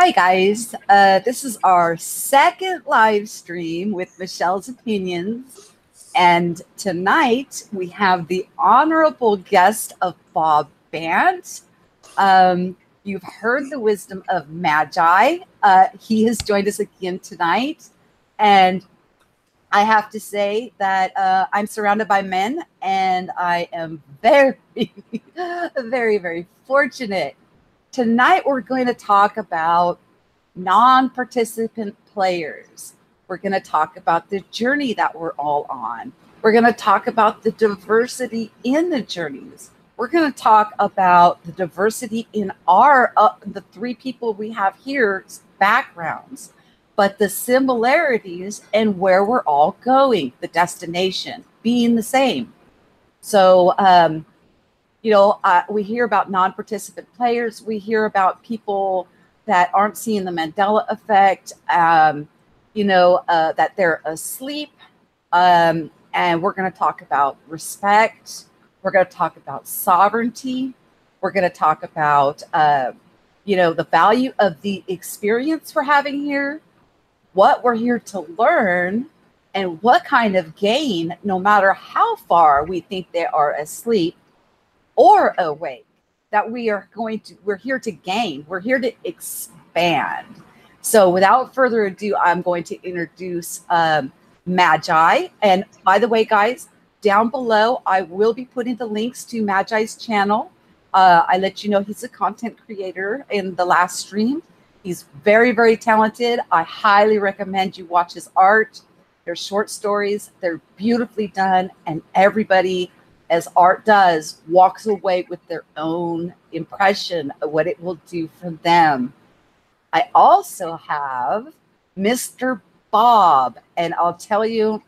Hi guys, this is our second live stream with Michelle's Opinions, and tonight we have the honorable guest of Bob Bant. You've heard the wisdom of Magi. He has joined us again tonight, and I have to say that I'm surrounded by men, and I am very, very, very fortunate. Tonight, we're going to talk about non-participant players. We're going to talk about the journey that we're all on. We're going to talk about the diversity in the journeys. We're going to talk about the diversity in our, the three people we have here's backgrounds, but the similarities and where we're all going, the destination being the same. So, we hear about non-participant players. We hear about people that aren't seeing the Mandela Effect, that they're asleep. And we're going to talk about respect. We're going to talk about sovereignty. We're going to talk about, the value of the experience we're having here, what we're here to learn, and what kind of gain, no matter how far we think they are asleep or awake, that we're here to gain. We're here to expand. So without further ado, I'm going to introduce Magi. And by the way, guys, down below, I will be putting the links to Magi's channel. I let you know he's a content creator in the last stream. He's very, very talented. I highly recommend you watch his art. They're short stories. They're beautifully done. And everybody, as art does, walks away with their own impression of what it will do for them. I also have Mr. Bob, and I'll tell you,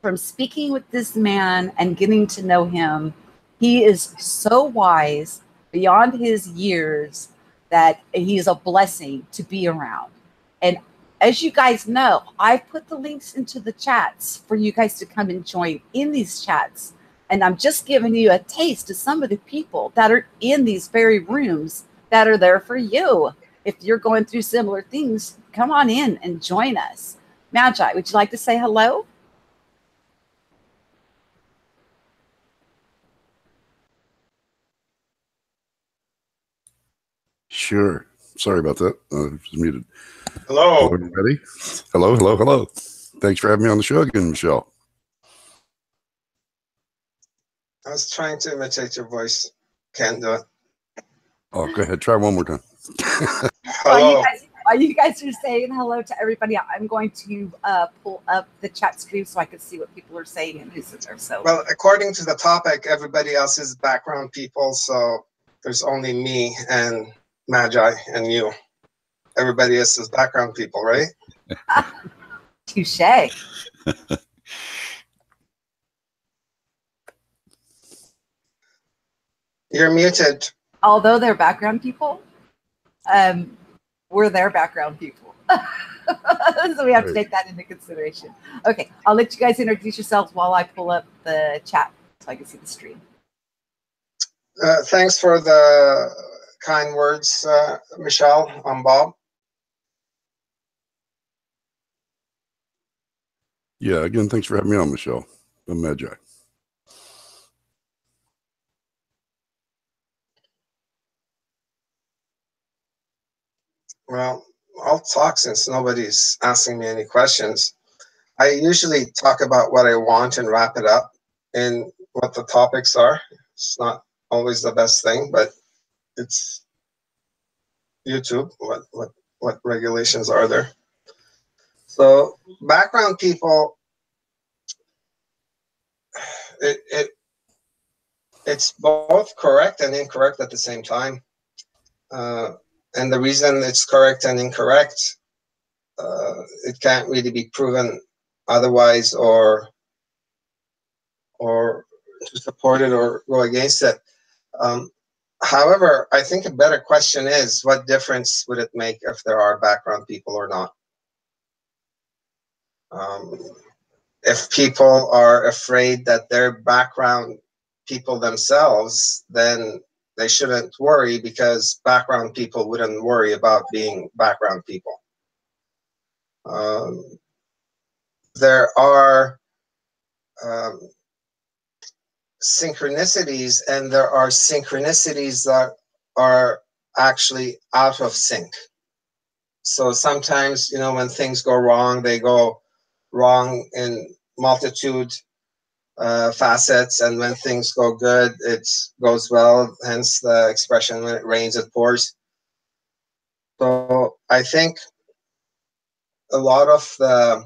from speaking with this man and getting to know him, he is so wise beyond his years that he's a blessing to be around. And as you guys know, I've put the links into the chats for you guys to come and join in these chats. And I'm just giving you a taste of some of the people that are in these very rooms that are there for you. If you're going through similar things, come on in and join us. Magi, would you like to say hello? Sure. Sorry about that. I was muted. Hello. Hello, everybody. Hello, hello, hello. Thanks for having me on the show again, Michelle. I was trying to imitate your voice. Can't do it. Oh, go ahead. Try one more time. Hello. While you guys are saying hello to everybody, I'm going to pull up the chat screen so I can see what people are saying and who's there. So, well, according to the topic, everybody else is background people, so there's only me and Magi and you. Everybody else is background people, right? Touche. You're muted. Although they're background people, we're their background people. So we have to take that into consideration. Okay, I'll let you guys introduce yourselves while I pull up the chat so I can see the stream. Thanks for the kind words, Michelle. I'm Bob. Yeah, again, thanks for having me on, Michelle. I'm Magi. Well, I'll talk since nobody's asking me any questions. I usually talk about what I want and wrap it up in what the topics are. It's not always the best thing, but it's YouTube. What regulations are there? So background people, it's both correct and incorrect at the same time. And the reason it's correct and incorrect, it can't really be proven otherwise or to support it or go against it. However, I think a better question is, what difference would it make if there are background people or not? If people are afraid that they're background people themselves, then they shouldn't worry because background people wouldn't worry about being background people. There are synchronicities, and there are synchronicities that are actually out of sync. So sometimes, you know, when things go wrong, they go wrong in multitude facets, and when things go good, it goes well, hence the expression, when it rains, it pours. So I think a lot of the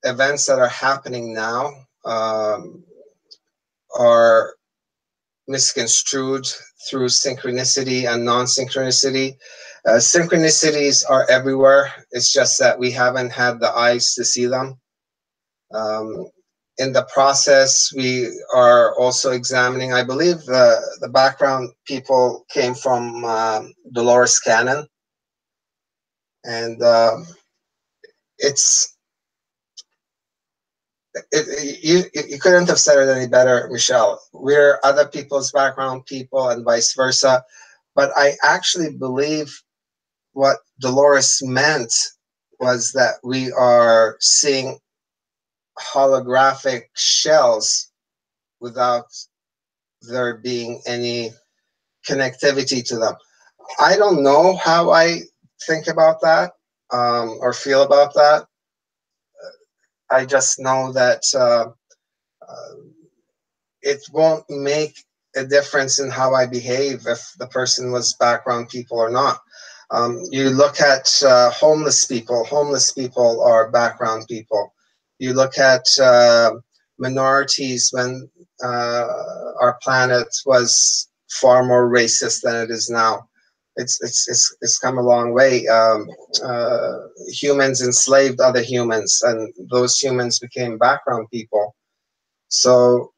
events that are happening now are misconstrued through synchronicity and non-synchronicity. Synchronicities are everywhere. It's just that we haven't had the eyes to see them. In the process, we are also examining, I believe the background people came from Dolores Cannon. And you couldn't have said it any better, Michele. We're other people's background people and vice versa. But I actually believe what Dolores meant was that we are seeing holographic shells without there being any connectivity to them. I don't know how I think about that or feel about that. I just know that it won't make a difference in how I behave if the person was background people or not. You look at homeless people. Homeless people are background people. You look at minorities when our planet was far more racist than it is now. It's come a long way. Humans enslaved other humans, and those humans became background people. So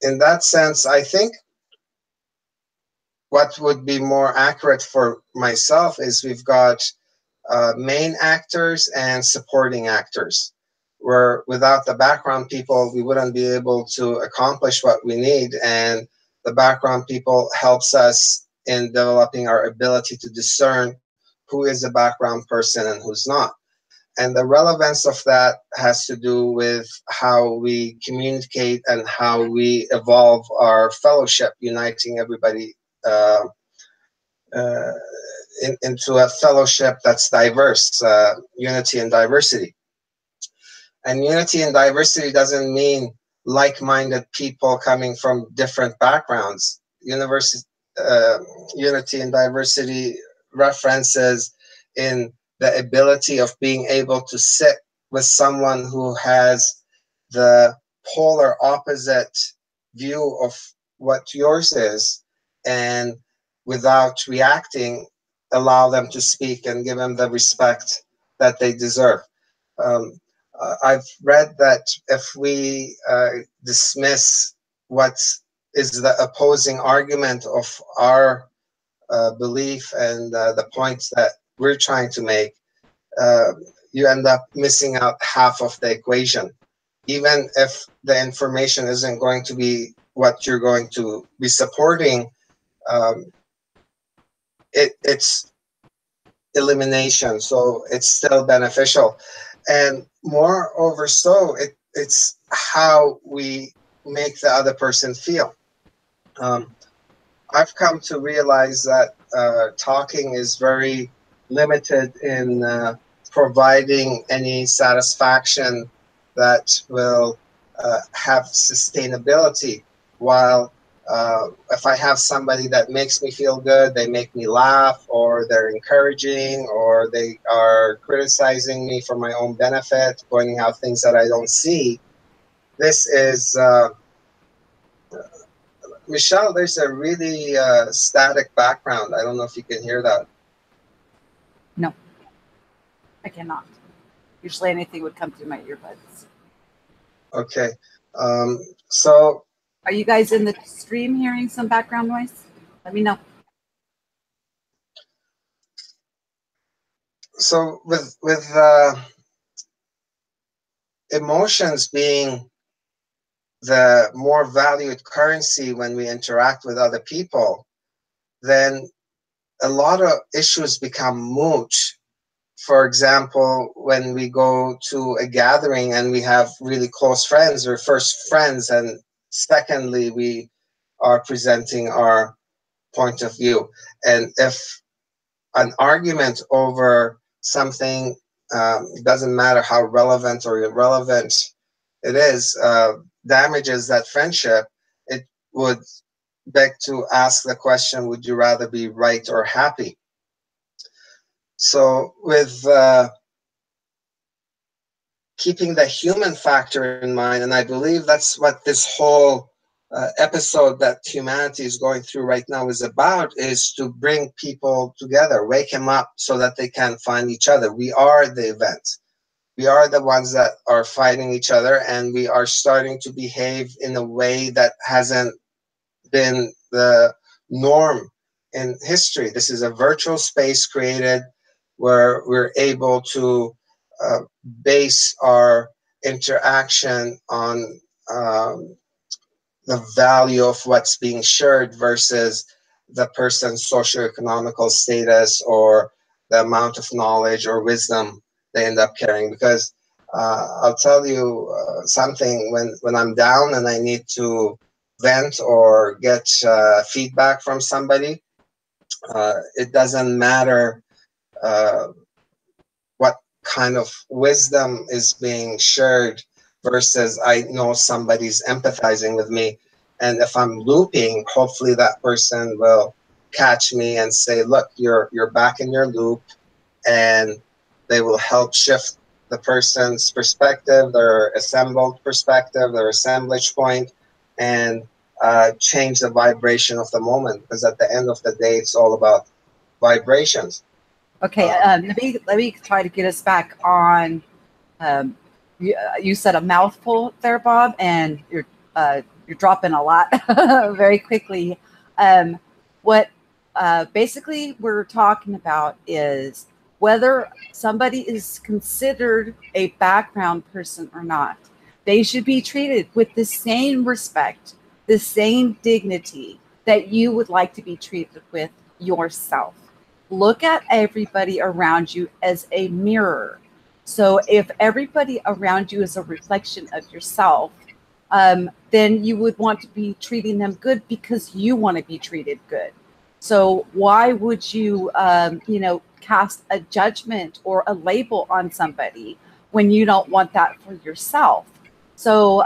in that sense, I think what would be more accurate for myself is we've got main actors and supporting actors, where without the background people, we wouldn't be able to accomplish what we need. And the background people helps us in developing our ability to discern who is a background person and who's not. And the relevance of that has to do with how we communicate and how we evolve our fellowship, uniting everybody into a fellowship that's diverse, unity and diversity. And unity and diversity doesn't mean like-minded people coming from different backgrounds. Unity and diversity references in the ability of being able to sit with someone who has the polar opposite view of what yours is, and without reacting, allow them to speak and give them the respect that they deserve. I've read that if we dismiss what is the opposing argument of our belief and the points that we're trying to make, you end up missing out half of the equation. Even if the information isn't going to be what you're going to be supporting, it's elimination, so it's still beneficial. And moreover, so it's how we make the other person feel. I've come to realize that talking is very limited in providing any satisfaction that will have sustainability. While if I have somebody that makes me feel good, they make me laugh, or they're encouraging, or they are criticizing me for my own benefit, pointing out things that I don't see. This is, Michele, there's a really static background. I don't know if you can hear that. No, I cannot. Usually anything would come through my earbuds. Okay. So are you guys in the stream hearing some background noise? Let me know. So with emotions being the more valued currency when we interact with other people, then a lot of issues become moot. For example, when we go to a gathering and we have really close friends, we're first friends, and secondly, we are presenting our point of view. And if an argument over something, doesn't matter how relevant or irrelevant it is, damages that friendship, it would beg to ask the question, would you rather be right or happy? So with keeping the human factor in mind, and I believe that's what this whole episode that humanity is going through right now is about, is to bring people together, wake them up so that they can find each other. We are the event. We are the ones that are fighting each other, and we are starting to behave in a way that hasn't been the norm in history. This is a virtual space created where we're able to base our interaction on the value of what's being shared versus the person's socioeconomical status or the amount of knowledge or wisdom they end up carrying. Because I'll tell you something, when I'm down and I need to vent or get feedback from somebody, it doesn't matter what kind of wisdom is being shared versus I know somebody's empathizing with me. And if I'm looping, hopefully that person will catch me and say, look, you're back in your loop, and they will help shift the person's perspective, their assembled perspective, their assemblage point, and change the vibration of the moment. Because at the end of the day, it's all about vibrations. Okay, let me try to get us back on. You said a mouthful there, Bob, and you're dropping a lot very quickly. What basically we're talking about is whether somebody is considered a background person or not. They should be treated with the same respect, the same dignity that you would like to be treated with yourself. Look at everybody around you as a mirror. So if everybody around you is a reflection of yourself, then you would want to be treating them good because you want to be treated good. So why would you, cast a judgment or a label on somebody when you don't want that for yourself? So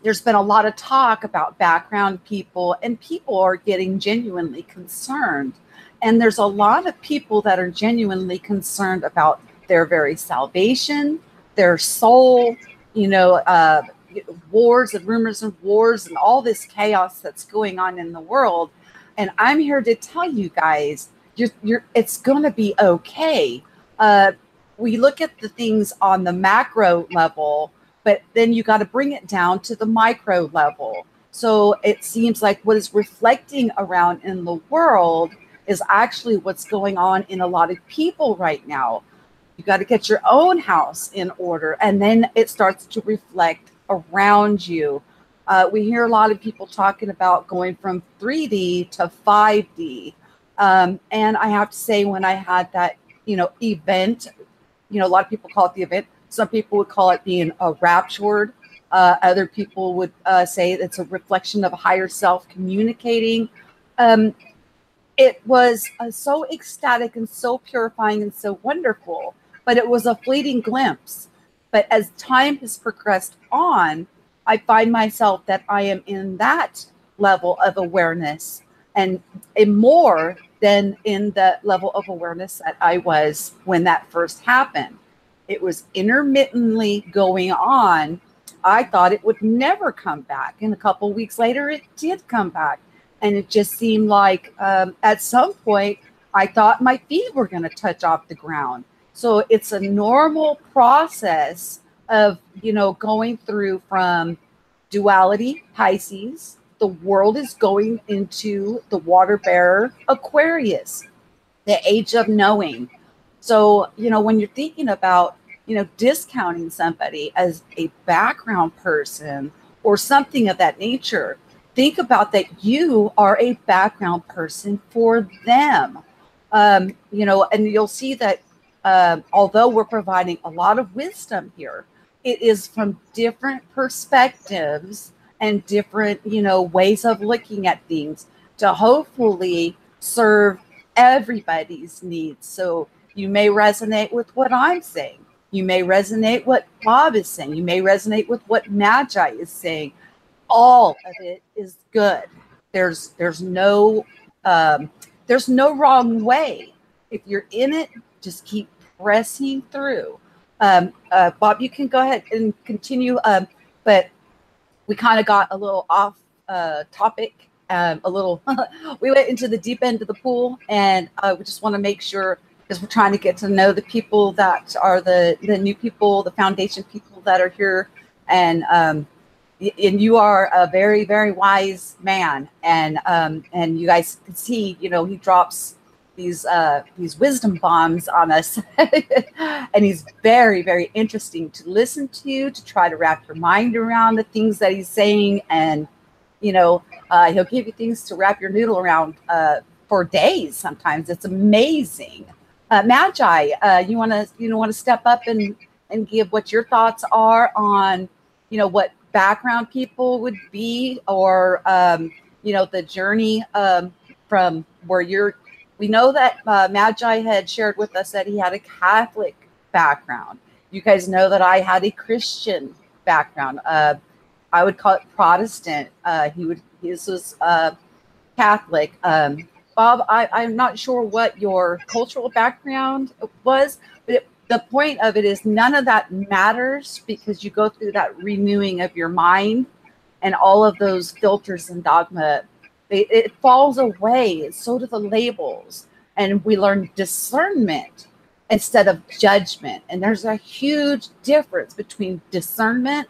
there's been a lot of talk about background people, and people are getting genuinely concerned. And there's a lot of people that are genuinely concerned about their very salvation, their soul, wars and rumors of wars and all this chaos that's going on in the world. And I'm here to tell you guys, it's going to be okay. We look at the things on the macro level, but then you got to bring it down to the micro level. So it seems like what is reflecting around in the world is actually what's going on in a lot of people right now. You got to get your own house in order, and then it starts to reflect around you. We hear a lot of people talking about going from 3D to 5D. And I have to say, when I had that, event, a lot of people call it the event. Some people would call it being raptured. Other people would say it's a reflection of a higher self communicating. It was so ecstatic and so purifying and so wonderful, but it was a fleeting glimpse. But as time has progressed on, I find myself that I am in that level of awareness and more than in the level of awareness that I was when that first happened. It was intermittently going on. I thought it would never come back. And a couple of weeks later, it did come back. And it just seemed like at some point, I thought my feet were going to touch off the ground. So it's a normal process of, going through from duality, Pisces. The world is going into the water bearer, Aquarius, the age of knowing. So, when you're thinking about, discounting somebody as a background person or something of that nature, think about that you are a background person for them. You know, and you'll see that although we're providing a lot of wisdom here, it is from different perspectives and different, you know, ways of looking at things to hopefully serve everybody's needs. So you may resonate with what I'm saying. You may resonate what Bob is saying. You may resonate with what Magi is saying. All of it is good. There's no wrong way. If you're in it, just keep pressing through. Bob, you can go ahead and continue. But we kind of got a little off topic. A little, we went into the deep end of the pool, and we just want to make sure, because we're trying to get to know the people that are the new people, the foundation people that are here, and you are a very, very wise man, and you guys can see, you know, he drops these wisdom bombs on us, and he's very, very interesting to listen to try to wrap your mind around the things that he's saying, and you know, he'll give you things to wrap your noodle around for days. Sometimes it's amazing. Magi, you want to step up and give what your thoughts are on, you know, what background people would be, or you know, the journey from where you're. We know that Magi had shared with us that he had a Catholic background. You guys know that I had a Christian background. I would call it Protestant. His was Catholic. Bob, I'm not sure what your cultural background was, but the point of it is none of that matters, because you go through that renewing of your mind, and all of those filters and dogma, it falls away. So do the labels, and we learn discernment instead of judgment. And there's a huge difference between discernment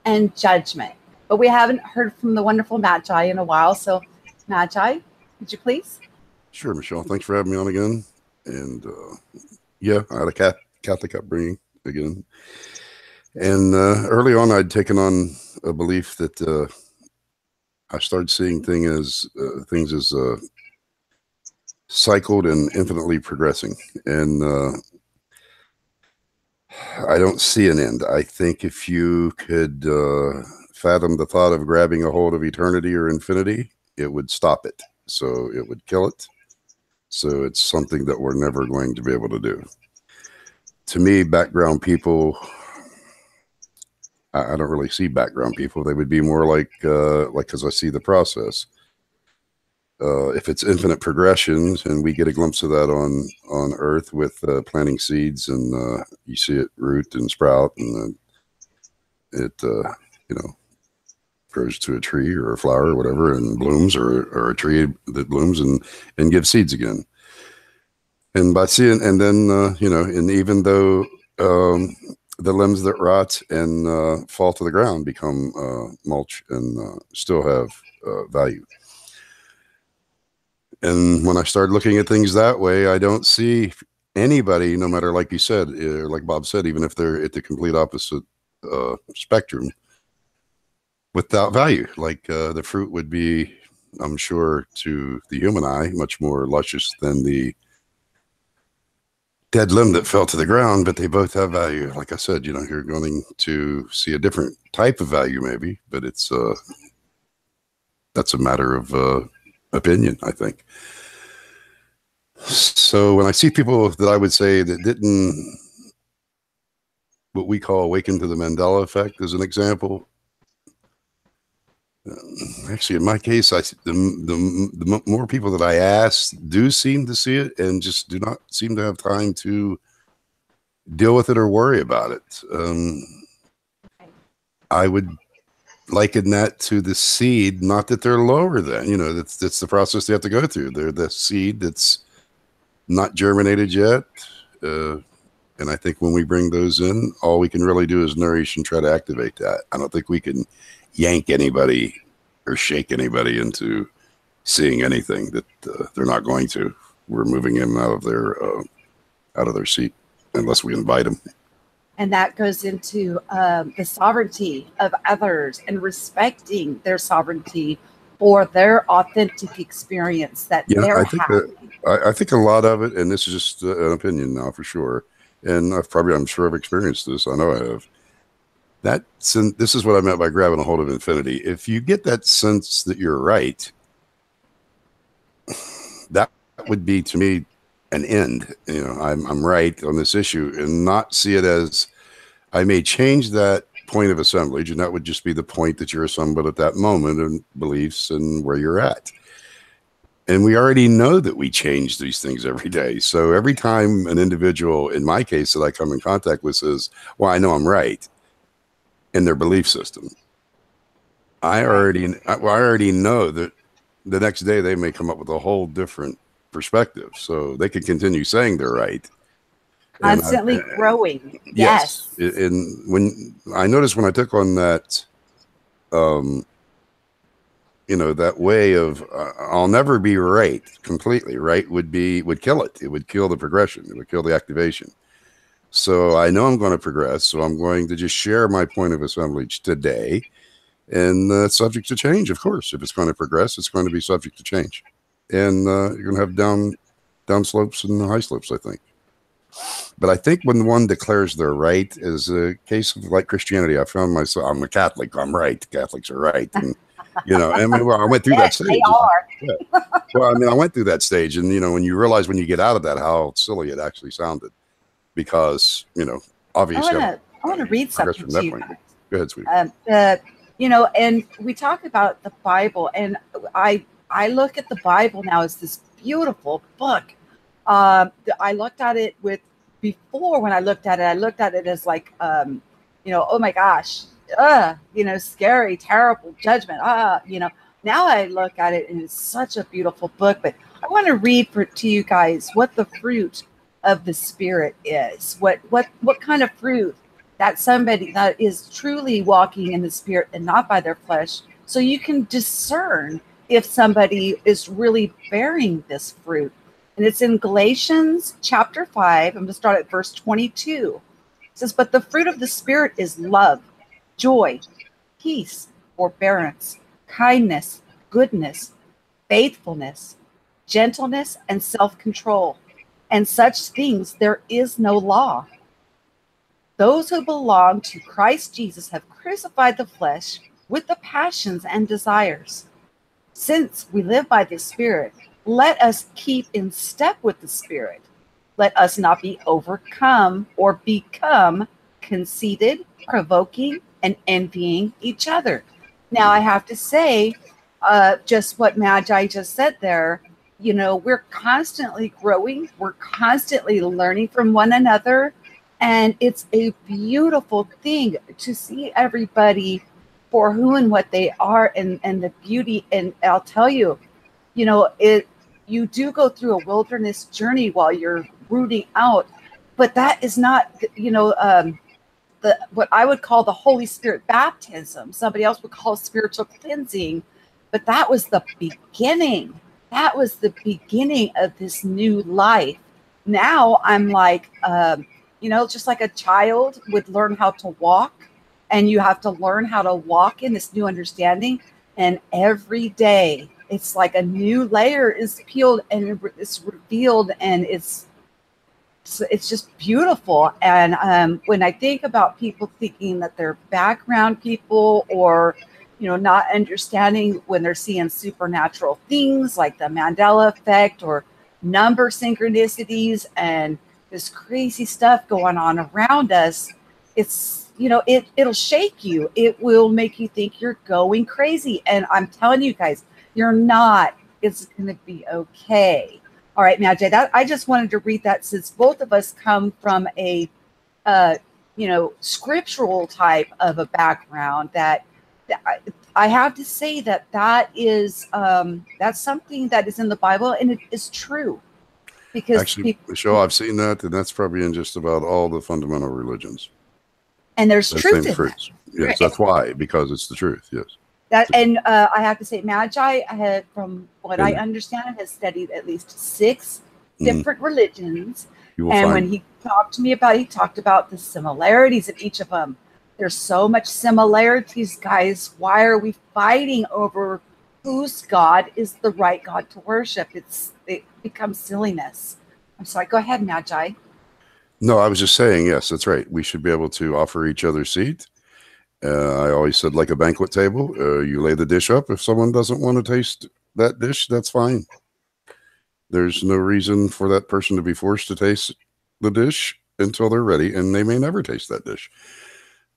and judgment. But we haven't heard from the wonderful Magi in a while. So Magi, would you please? Sure, Michelle. Thanks for having me on again. And yeah, I had a Catholic upbringing again. And early on, I'd taken on a belief that I started seeing things as cycled and infinitely progressing. And I don't see an end. I think if you could fathom the thought of grabbing a hold of eternity or infinity, it would stop it. So it would kill it. So it's something that we're never going to be able to do. To me, background people, I don't really see background people. They would be more like, because I see the process. If it's infinite progressions, and we get a glimpse of that on Earth with planting seeds, and you see it root and sprout, and it you know, grows to a tree or a flower or whatever, and blooms, or a tree that blooms and gives seeds again. And by seeing, and then you know, and even though the limbs that rot and fall to the ground become mulch and still have value. And when I started looking at things that way, I don't see anybody, no matter, like you said, or like Bob said, even if they're at the complete opposite spectrum, without value. Like the fruit would be, I'm sure, to the human eye, much more luscious than the dead limb that fell to the ground, but they both have value. Like I said, you know, you're going to see a different type of value maybe, but it's that's a matter of opinion, I think. So when I see people that I would say that didn't, what we call awaken to the Mandela Effect as an example, actually in my case, the more people that I ask do seem to see it and just do not seem to have time to deal with it or worry about it. I would liken that to the seed, not that they're lower than, you know, that's the process they have to go through. They're the seed that's not germinated yet. And I think when we bring those in, all we can really do is nourish and try to activate that. I don't think we can yank anybody or shake anybody into seeing anything that they're not going to. We're moving them out of their seat unless we invite them. And that goes into the sovereignty of others and respecting their sovereignty for their authentic experience that Yeah, they're I think having. I think a lot of it, and this is just an opinion now for sure, and I'm sure I've experienced this. I know I have. This is what I meant by grabbing a hold of infinity. If you get that sense that you're right, that would be to me an end. You know, I'm right on this issue, and not see it as I may change that point of assemblage, and that would just be the point that you're assembled at that moment, and beliefs and where you're at. And we already know that we change these things every day. So every time an individual, in my case, that I come in contact with says, well, I know I'm right in their belief system, I already know that the next day they may come up with a whole different perspective. So they can continue saying they're right. Constantly growing. Yes. And when I noticed when I took on that, you know, that way of I'll never be right completely right would kill it. It would kill the progression. It would kill the activation. So I know I'm going to progress. So I'm going to just share my point of assemblage today, and subject to change, of course. If it's going to progress, it's going to be subject to change, and you're going to have down slopes and high slopes, I think. But I think when one declares they're right is a case of like Christianity. I found myself, I'm a Catholic, I'm right. Catholics are right. And, you know, I mean, well, I went through that stage. They are. Yeah. Well, I mean, I went through that stage, and, you know, when you realize when you get out of that, how silly it actually sounded, because, you know, obviously I want to read something to you. Go ahead, sweetie. You know, and we talk about the Bible, and I look at the Bible now as this beautiful book. I looked at it when I looked at it as like, you know, oh my gosh, you know, scary, terrible judgment. You know, now I look at it and it's such a beautiful book. But I want to read to you guys what the fruit of the Spirit is. What kind of fruit that somebody that is truly walking in the Spirit and not by their flesh, so you can discern if somebody is really bearing this fruit. And it's in Galatians chapter 5. I'm going to start at verse 22. It says, but the fruit of the Spirit is love, joy, peace, forbearance, kindness, goodness, faithfulness, gentleness, and self-control. And such things there is no law. Those who belong to Christ Jesus have crucified the flesh with the passions and desires. Since we live by the Spirit, let us keep in step with the Spirit. Let us not be overcome or become conceited, provoking, and envying each other. Now, I have to say, just what Magi just said there, you know, we're constantly growing. We're constantly learning from one another. And it's a beautiful thing to see everybody for who and what they are, and the beauty. And I'll tell you, you know, you do go through a wilderness journey while you're rooting out, but that is not, you know, what I would call the Holy Spirit baptism. Somebody else would call spiritual cleansing, but that was the beginning. That was the beginning of this new life. Now I'm like, you know, just like a child would learn how to walk, and you have to learn how to walk in this new understanding. And every day it's like a new layer is peeled and it's revealed, and it's just beautiful. And when I think about people thinking that they're background people, or, you know, not understanding when they're seeing supernatural things like the Mandela Effect or number synchronicities and this crazy stuff going on around us, it's, you know, it'll shake you. It will make you think you're going crazy. And I'm telling you guys, you're not. It's going to be okay. All right, Magi, I just wanted to read that, since both of us come from a, you know, scriptural type of a background, that I have to say that is, that's something that is in the Bible, and it is true. Because actually, Michele, I've seen that, and that's probably in just about all the fundamental religions. And there's truth in fruits. That. Yes, that's why, because it's the truth. Yes. And I have to say, Magi, from what I understand, has studied at least 6 different religions, You will And find. when he talked to me about it, he talked about the similarities of each of them. There's so much similarities, guys. Why are we fighting over whose God is the right God to worship? It becomes silliness. I'm sorry. Go ahead, Magi. No, I was just saying, yes, that's right. We should be able to offer each other seat. I always said, like a banquet table, you lay the dish up. If someone doesn't want to taste that dish, that's fine. There's no reason for that person to be forced to taste the dish until they're ready, and they may never taste that dish.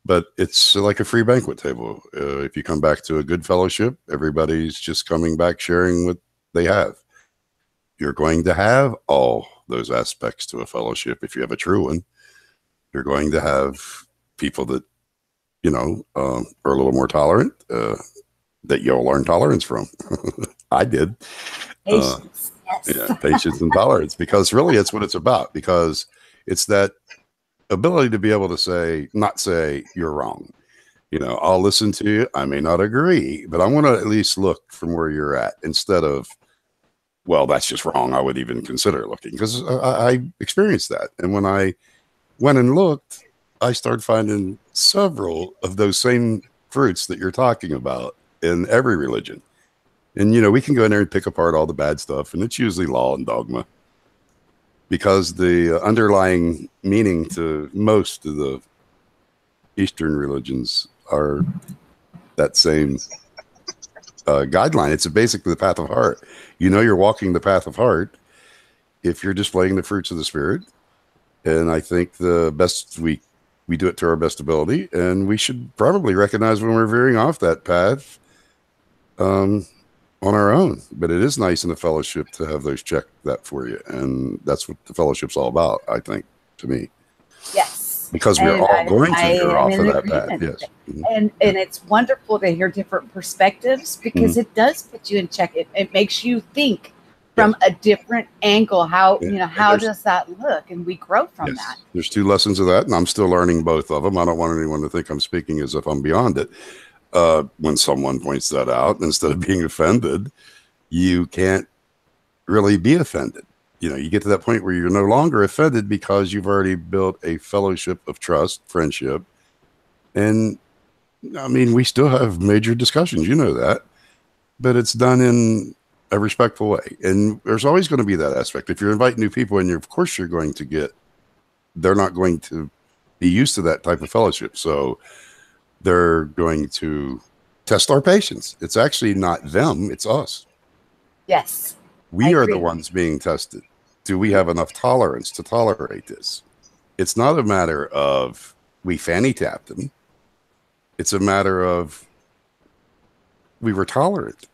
But it's like a free banquet table. If you come back to a good fellowship, everybody's just coming back sharing what they have. You're going to have all those aspects to a fellowship if you have a true one. You're going to have people that, are a little more tolerant, that you'll learn tolerance from. I did. Patience. Yes. Yeah, patience and tolerance, because really it's what it's about, because it's that ability to be able to not say you're wrong. I'll listen to you. I may not agree, but I want to at least look from where you're at, instead of, well, that's just wrong. I would even consider looking, because I experienced that. And when I went and looked, I started finding several of those same fruits that you're talking about in every religion. And, we can go in there and pick apart all the bad stuff, and it's usually law and dogma, because the underlying meaning to most of the Eastern religions are that same guideline. It's basically the path of heart. You're walking the path of heart if you're displaying the fruits of the Spirit. And I think the best we do it to our best ability, and we should probably recognize when we're veering off that path on our own. But it is nice in the fellowship to have those check that for you, and that's what the fellowship's all about, I think, to me. Yes. Because we're all going to veer off of that path. Yes. And it's wonderful to hear different perspectives, because it does put you in check. It makes you think from a different angle. How does that look? And we grow from that. There's 2 lessons of that, and I'm still learning both of them. I don't want anyone to think I'm speaking as if I'm beyond it. When someone points that out, instead of being offended, you can't really be offended. You get to that point where you're no longer offended, because you've already built a fellowship of trust, friendship. And I mean, we still have major discussions, that, but it's done in a respectful way. And there's always going to be that aspect. If you're inviting new people, and of course they're not going to be used to that type of fellowship. So they're going to test our patience. It's actually not them, it's us. Yes. We are the ones being tested. Do we have enough tolerance to tolerate this? It's not a matter of we fanny tapped them. It's a matter of we were tolerant.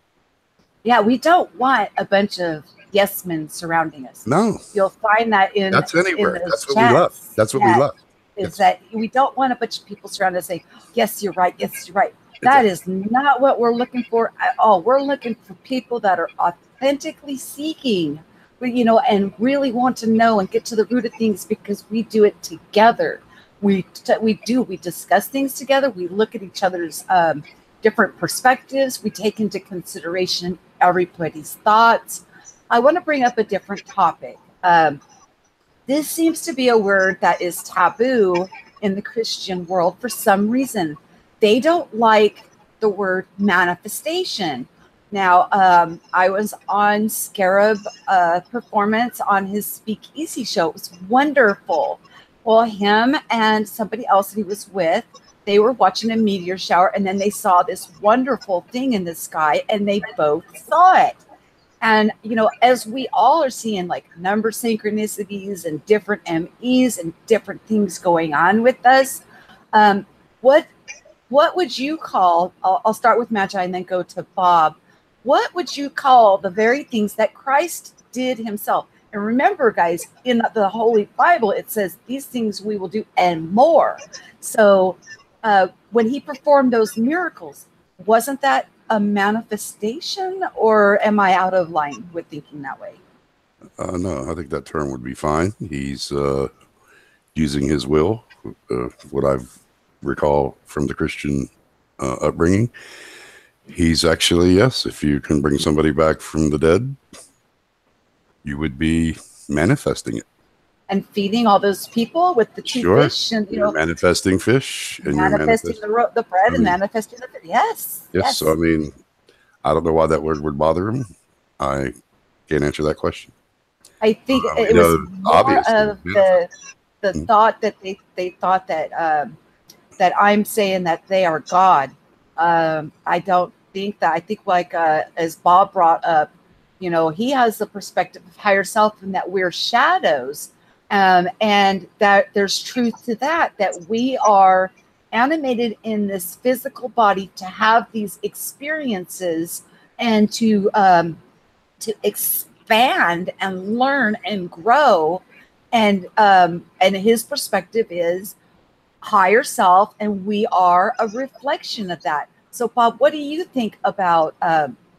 Yeah, we don't want a bunch of yes men surrounding us. No. You'll find that that's anywhere. That's what we love. That's what we love. Is that we don't want a bunch of people surrounding us saying, yes, you're right. Yes, you're right. That is not what we're looking for at all. We're looking for people that are authentically seeking, and really want to know and get to the root of things, because we do it together. We discuss things together. We look at each other's different perspectives. We take into consideration everybody's thoughts. I want to bring up a different topic. This seems to be a word that is taboo in the Christian world for some reason. They don't like the word manifestation. Now, I was on Scarab Performance on his Speakeasy show. It was wonderful. Well, him and somebody else he was with, they were watching a meteor shower, and then they saw this wonderful thing in the sky, and they both saw it. And, as we all are seeing like number synchronicities and different MEs and different things going on with us, what would you call, I'll start with Magi and then go to Bob. What would you call the very things that Christ did himself? And remember, guys, in the Holy Bible, it says these things we will do and more. So when he performed those miracles, wasn't that a manifestation, or am I out of line with thinking that way? No, I think that term would be fine. He's using his will, what I've recall from the Christian upbringing. He's actually, yes, if you can bring somebody back from the dead, you would be manifesting it. and feeding all those people with the 2 Sure. fish, and You're manifesting fish, and you're manifesting the bread, I and mean, manifesting the fish. Yes. yes. So I mean, I don't know why that word would bother him. I can't answer that question. I think it know, was more obviously, of the thought that they thought that that I'm saying that they are God. I don't think that. I think like as Bob brought up, you know, he has the perspective of higher self, and that we're shadows, and that there's truth to that. That we are animated in this physical body to have these experiences and to expand and learn and grow, and his perspective is higher self, and we are a reflection of that. So Bob, what do you think about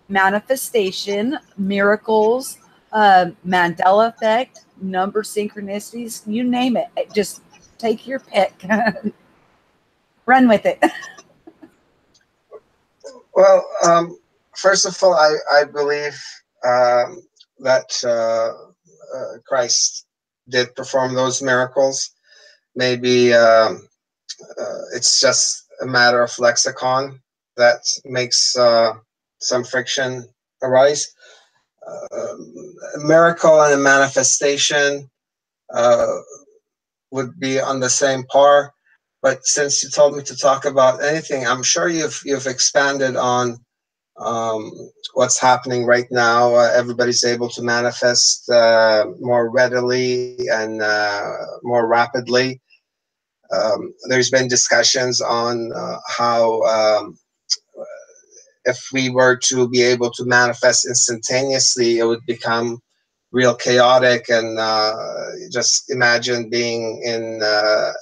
manifestation, miracles, Mandela effect, number synchronicities, you name it? Just take your pick. Run with it. Well, first of all, I believe that Christ did perform those miracles. Maybe it's just a matter of lexicon that makes some friction arise. A miracle and a manifestation would be on the same par. But since you told me to talk about anything, I'm sure you've expanded on what's happening right now. Everybody's able to manifest more readily and more rapidly. There's been discussions on how if we were to be able to manifest instantaneously, it would become real chaotic. And just imagine being in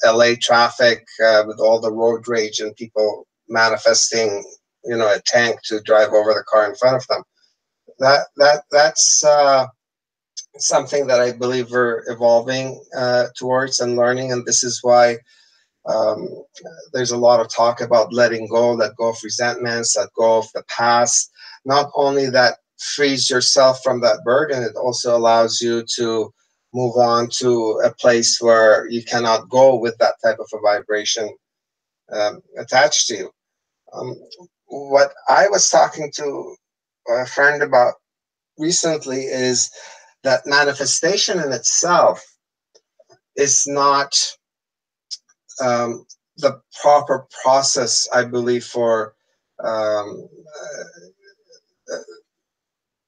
LA traffic with all the road rage and people manifesting, you know, a tank to drive over the car in front of them. That's something that I believe we're evolving towards and learning. And this is why there's a lot of talk about letting go, let go of resentments, let go of the past. Not only that frees yourself from that burden, it also allows you to move on to a place where you cannot go with that type of a vibration attached to you. What I was talking to a friend about recently is that manifestation in itself is not the proper process, I believe, for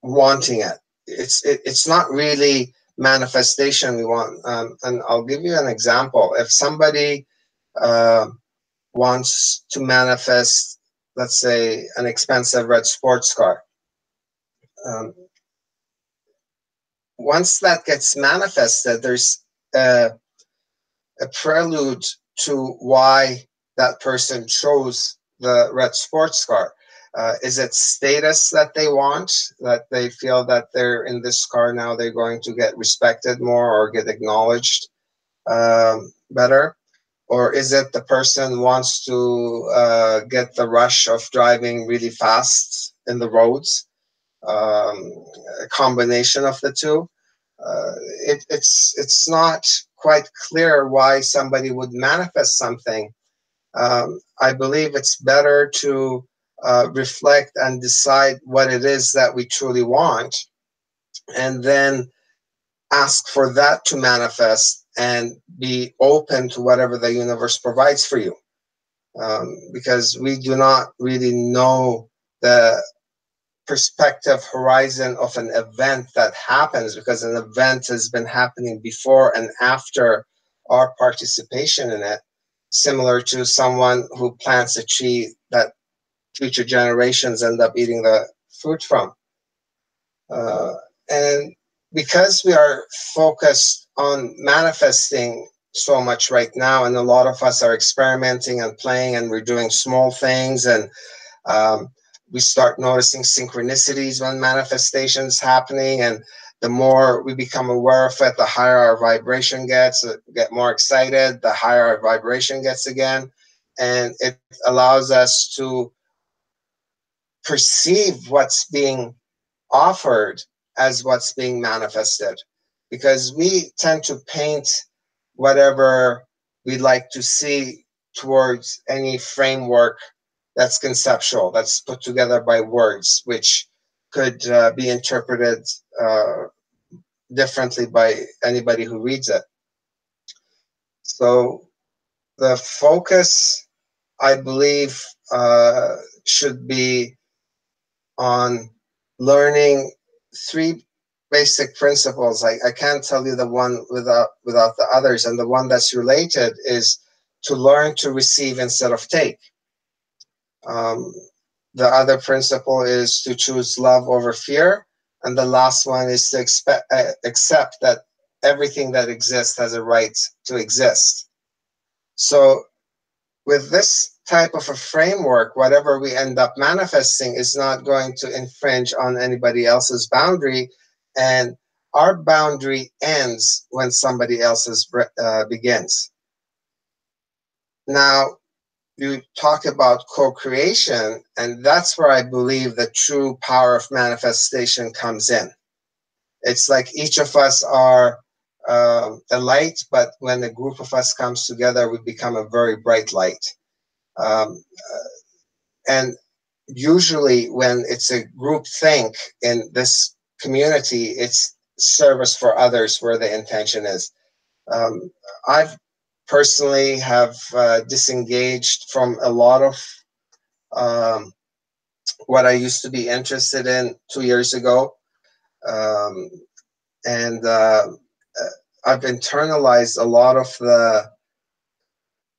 wanting it. It's not really manifestation we want. And I'll give you an example. If somebody wants to manifest, let's say, an expensive red sports car, once that gets manifested, there's a prelude to why that person chose the red sports car. Is it status that they want, that they feel that they're in this car now, they're going to get respected more or get acknowledged better? Or is it the person wants to get the rush of driving really fast in the roads? A combination of the two. It's not quite clear why somebody would manifest something. I believe it's better to reflect and decide what it is that we truly want, and then ask for that to manifest and be open to whatever the universe provides for you. Because we do not really know the perspective horizon of an event that happens, because an event has been happening before and after our participation in it, similar to someone who plants a tree that future generations end up eating the fruit from. And because we are focused on manifesting so much right now, and a lot of us are experimenting and playing, and we're doing small things, and we start noticing synchronicities when manifestations happening, and the more we become aware of it, the higher our vibration gets. Get more excited, the higher our vibration gets again, and it allows us to perceive what's being offered as what's being manifested. because we tend to paint whatever we'd like to see towards any framework that's conceptual, that's put together by words, which could be interpreted differently by anybody who reads it. So the focus, I believe, should be on learning three basic principles. I can't tell you the one without the others, and the one that's related is to learn to receive instead of take. The other principle is to choose love over fear, and the last one is to accept that everything that exists has a right to exist. So with this type of a framework, whatever we end up manifesting is not going to infringe on anybody else's boundary, and our boundary ends when somebody else's begins. Now, you talk about co-creation, and that's where I believe the true power of manifestation comes in. It's like each of us are a light, but when a group of us comes together, we become a very bright light. And usually when it's a group think in this community, it's service for others where the intention is. I've personally have disengaged from a lot of what I used to be interested in 2 years ago. And I've internalized a lot of the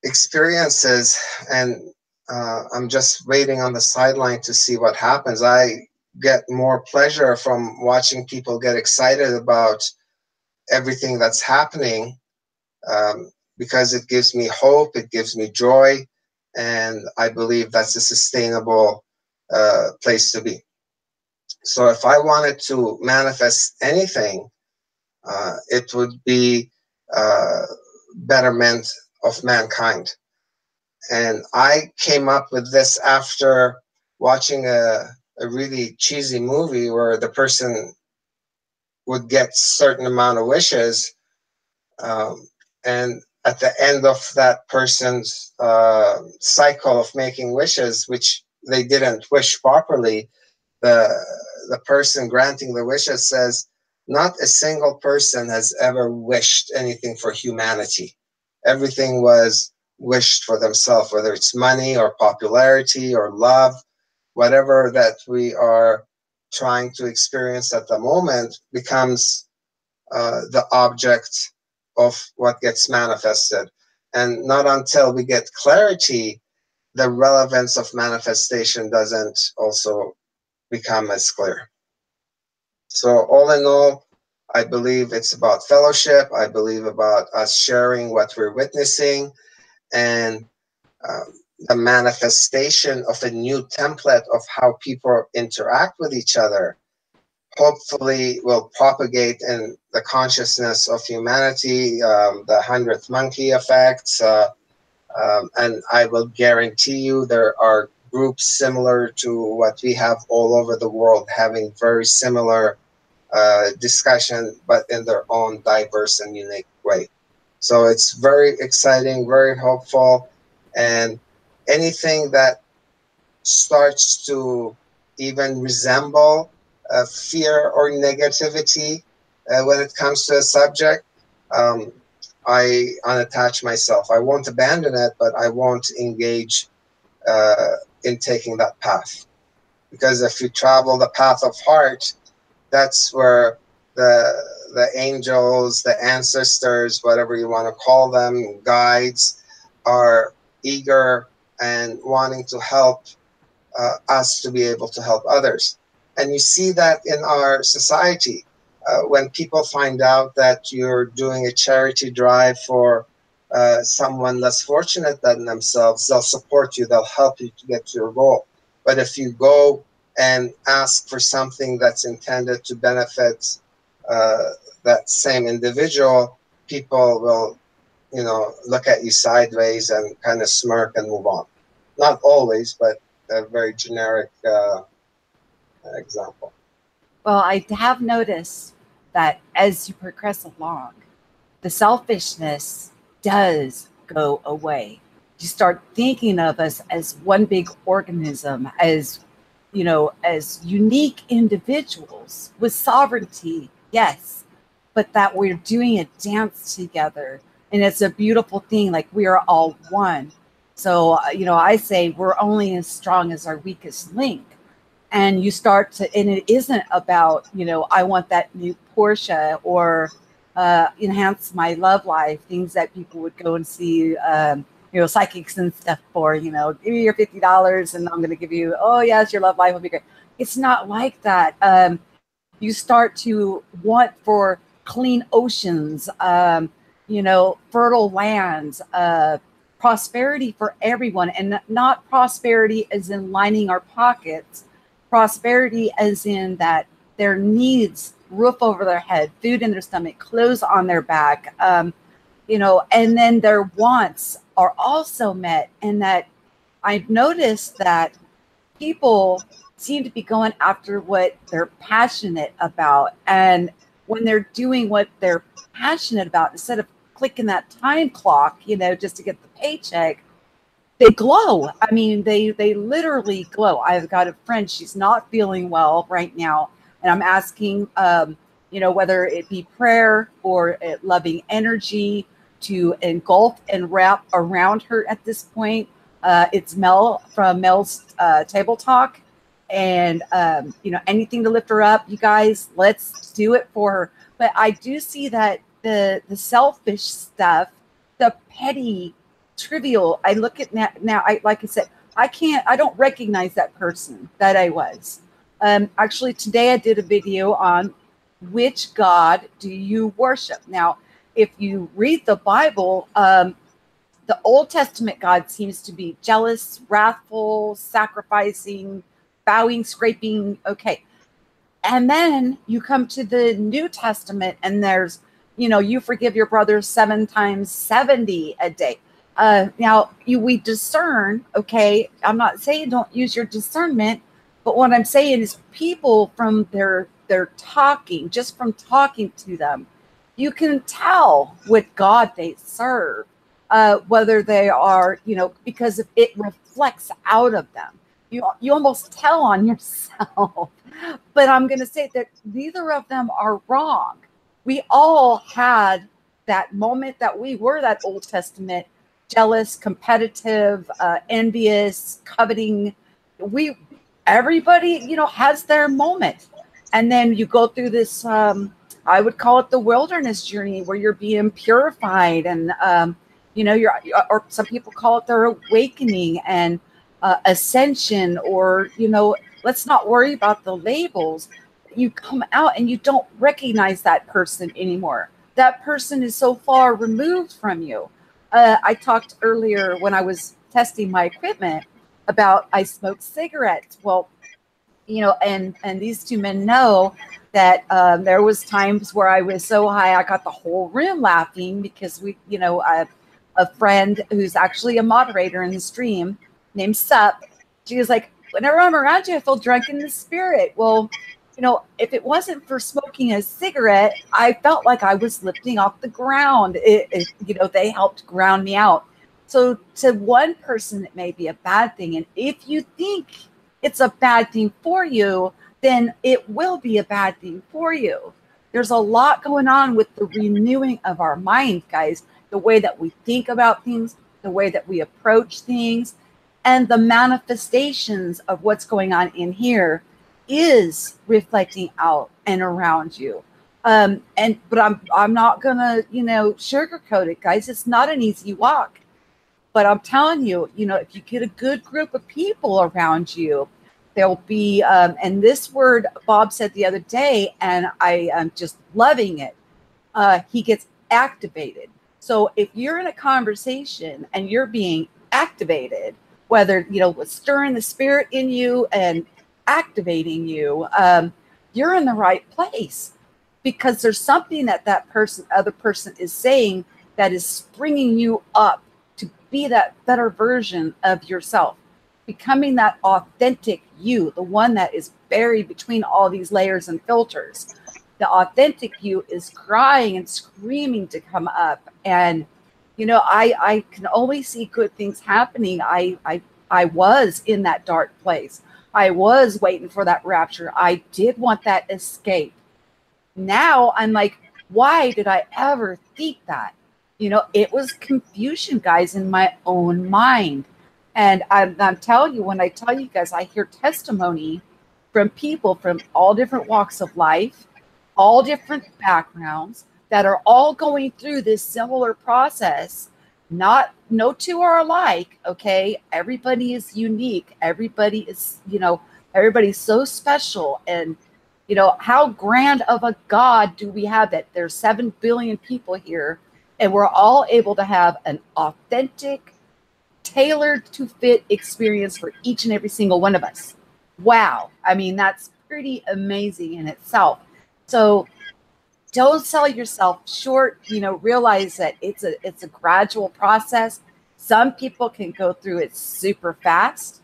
experiences, and I'm just waiting on the sideline to see what happens. I get more pleasure from watching people get excited about everything that's happening, because it gives me hope, it gives me joy, and I believe that's a sustainable place to be. So if I wanted to manifest anything, it would be betterment of mankind. And I came up with this after watching a really cheesy movie where the person would get certain amount of wishes, and at the end of that person's cycle of making wishes, which they didn't wish properly, the person granting the wishes says, not a single person has ever wished anything for humanity. Everything was wished for themselves, whether it's money or popularity or love, whatever that we are trying to experience at the moment becomes the object of what gets manifested. And not until we get clarity, the relevance of manifestation doesn't also become as clear. So all in all, I believe it's about fellowship. I believe about us sharing what we're witnessing, and the manifestation of a new template of how people interact with each other hopefully will propagate in the consciousness of humanity, the 100th monkey effects, and I will guarantee you there are groups similar to what we have all over the world having very similar discussion, but in their own diverse and unique way. So it's very exciting, very hopeful, and anything that starts to even resemble fear or negativity when it comes to a subject, I unattach myself. I won't abandon it, but I won't engage in taking that path. Because if you travel the path of heart, that's where the angels, the ancestors, whatever you want to call them, guides, are eager and wanting to help us to be able to help others. And you see that in our society. When people find out that you're doing a charity drive for someone less fortunate than themselves, they'll support you, they'll help you to get to your goal. But if you go and ask for something that's intended to benefit that same individual, people will, look at you sideways and kind of smirk and move on. Not always, but a very generic example. Well, I have noticed that as you progress along, the selfishness does go away. You start thinking of us as one big organism, as, you know, as unique individuals with sovereignty, yes, but that we're doing a dance together. And it's a beautiful thing, like we are all one. So, you know, I say we're only as strong as our weakest link. And you start to, and it isn't about, you know, I want that new Porsche or enhance my love life, things that people would go and see, you know, psychics and stuff for, you know, give me your $50 and I'm going to give you, oh yes, your love life will be great. It's not like that. You start to want for clean oceans, you know, fertile lands, prosperity for everyone, and not prosperity as in lining our pockets, prosperity as in that their needs, roof over their head, food in their stomach, clothes on their back, you know, and then their wants are also met. And that I've noticed that people seem to be going after what they're passionate about. And when they're doing what they're passionate about, instead of clicking that time clock, you know, just to get the paycheck, they glow. I mean, they literally glow. I've got a friend, she's not feeling well right now. And I'm asking, you know, whether it be prayer or loving energy to engulf and wrap around her at this point. It's Mel from Mel's Table Talk. And, you know, anything to lift her up, you guys, let's do it for her. But I do see that the selfish stuff, the petty, trivial, I look at now, I, like I said, I don't recognize that person that I was. Actually, today I did a video on which God do you worship? Now, if you read the Bible, the Old Testament God seems to be jealous, wrathful, sacrificing, bowing, scraping. Okay. And then you come to the New Testament and there's, you know, you forgive your brother 7 times 70 a day. Now we discern, okay. I'm not saying don't use your discernment, but what I'm saying is people from their talking, just from talking to them, you can tell what God they serve, whether they are, you know, because it reflects out of them. You almost tell on yourself. But I'm going to say that neither of them are wrong. We all had that moment that we were that Old Testament jealous, competitive, envious, coveting. Everybody, you know, has their moment. And then you go through this, I would call it the wilderness journey, where you're being purified and, you know, or some people call it their awakening and ascension, or, you know, let's not worry about the labels. You come out and you don't recognize that person anymore. That person is so far removed from you. I talked earlier when I was testing my equipment about I smoke cigarettes. Well, you know, and these two men know that there was times where I was so high I got the whole room laughing because we, you know, a friend who's actually a moderator in the stream named Sup, she was like, whenever I'm around you, I feel drunk in the spirit. Well, you know, if it wasn't for smoking a cigarette, I felt like I was lifting off the ground. You know, they helped ground me out. So to one person, it may be a bad thing. And if you think it's a bad thing for you, then it will be a bad thing for you. There's a lot going on with the renewing of our mind, guys, the way that we think about things, the way that we approach things, and the manifestations of what's going on in here is reflecting out and around you. But I'm not gonna, you know, sugarcoat it, guys. It's not an easy walk. But I'm telling you, you know, if you get a good group of people around you, there'll be, and this word Bob said the other day, and I am just loving it. He gets activated. So if you're in a conversation and you're being activated, whether, you know, stirring the spirit in you and activating you, you're in the right place, because there's something that other person is saying that is springing you up to be that better version of yourself, becoming that authentic you, the one that is buried between all these layers and filters. The authentic you is crying and screaming to come up. And, you know, I can only see good things happening. I was in that dark place. I was waiting for that rapture. I did want that escape. Now I'm like, why did I ever think that? You know, it was confusion, guys, in my own mind. And I'm telling you, when I tell you guys, I hear testimony from people from all different walks of life, all different backgrounds that are all going through this similar process. Not, no two are alike. Okay. Everybody is unique. Everybody is, you know, everybody's so special. And, you know, how grand of a God do we have that there's 7 billion people here and we're all able to have an authentic, tailored to fit experience for each and every single one of us. Wow. I mean, that's pretty amazing in itself. So don't sell yourself short. You know, realize that it's a gradual process. Some people can go through it super fast.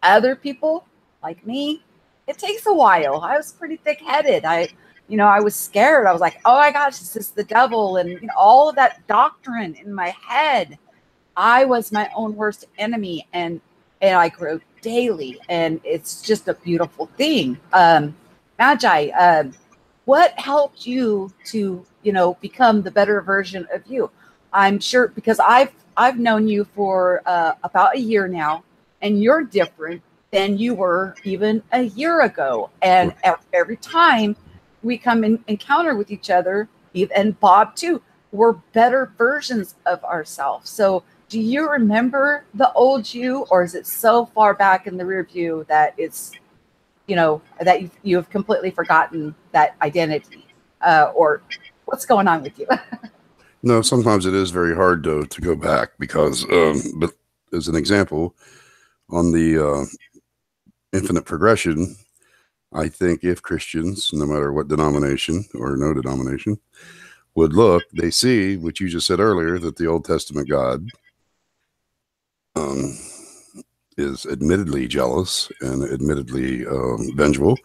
Other people, like me, it takes a while. I was pretty thick-headed. I was scared. I was like, oh my gosh, this is the devil, and you know, all of that doctrine in my head. I was my own worst enemy, and I grew daily, and it's just a beautiful thing. Magi, what helped you to, you know, become the better version of you? I'm sure, because I've known you for about a year now, and you're different than you were even a year ago. And every time we come in encounter with each other, and Bob too, we're better versions of ourselves. So do you remember the old you, or is it so far back in the rear view that it's, you know, that you have completely forgotten that identity, or what's going on with you? No, sometimes it is very hard to go back because, but as an example, on the infinite progression, I think if Christians, no matter what denomination or no denomination, would look, they see what you just said earlier, that the Old Testament God is admittedly jealous and admittedly vengeful,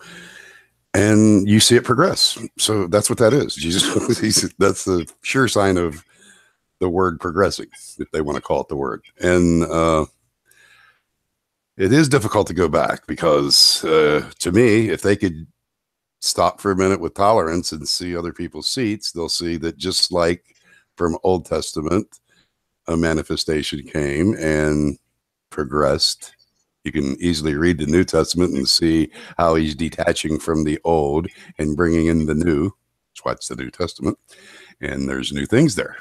and you see it progress. So that's what that is. Jesus, that's the sure sign of the word progressing, if they want to call it the word. And it is difficult to go back because to me, if they could stop for a minute with tolerance and see other people's seats, they'll see that just like from Old Testament, a manifestation came and progressed. You can easily read the New Testament and see how he's detaching from the old and bringing in the new. That's why it's the New Testament. And there's new things there.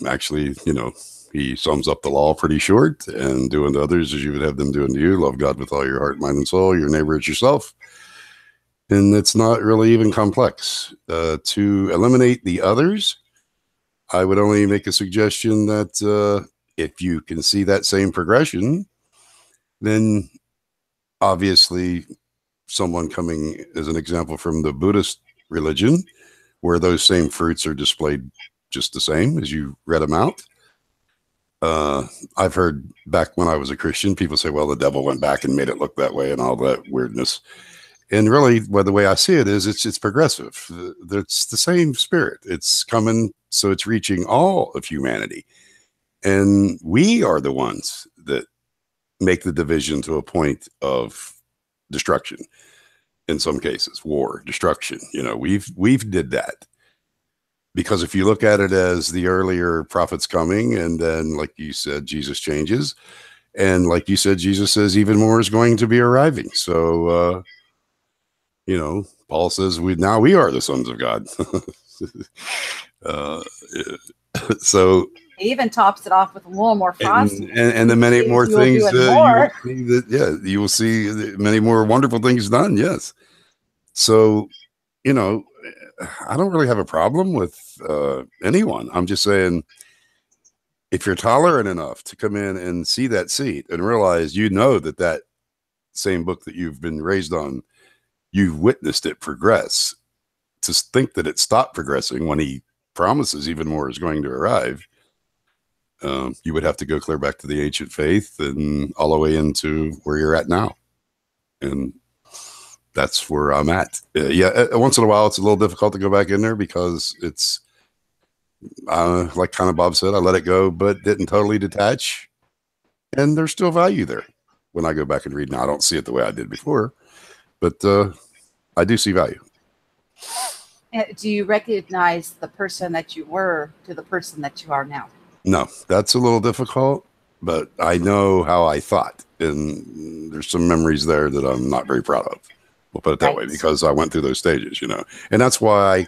Actually, you know, he sums up the law pretty short, and do unto others as you would have them do unto you. Love God with all your heart, mind, and soul, your neighbor as yourself. And it's not really even complex. To eliminate the others, I would only make a suggestion that if you can see that same progression, then obviously someone coming as an example from the Buddhist religion, where those same fruits are displayed just the same as you read them out. I've heard back when I was a Christian, people say, well, the devil went back and made it look that way and all that weirdness. And really, well, the way I see it is it's progressive. It's the same spirit. It's coming, so it's reaching all of humanity. And we are the ones that make the division to a point of destruction. In some cases, war, destruction. You know, we've did that. Because if you look at it as the earlier prophets coming, and then, like you said, Jesus changes. And like you said, Jesus says even more is going to be arriving. So, you know, Paul says we are the sons of God. So He even tops it off with a little more frosting. And the many more things you will see many more wonderful things done. Yes. So, you know, I don't really have a problem with anyone. I'm just saying, if you're tolerant enough to come in and see that seat and realize, you know, that same book that you've been raised on, you've witnessed it progress, to think that it stopped progressing when he promises even more is going to arrive, you would have to go clear back to the ancient faith and all the way into where you're at now. And that's where I'm at. Once in a while, it's a little difficult to go back in there because it's like kind of Bob said, I let it go, but didn't totally detach. And there's still value there when I go back and read. Now, I don't see it the way I did before, but I do see value. Do you recognize the person that you were to the person that you are now? No, that's a little difficult, but I know how I thought. And there's some memories there that I'm not very proud of. We'll put it that way, because I went through those stages, and that's why I,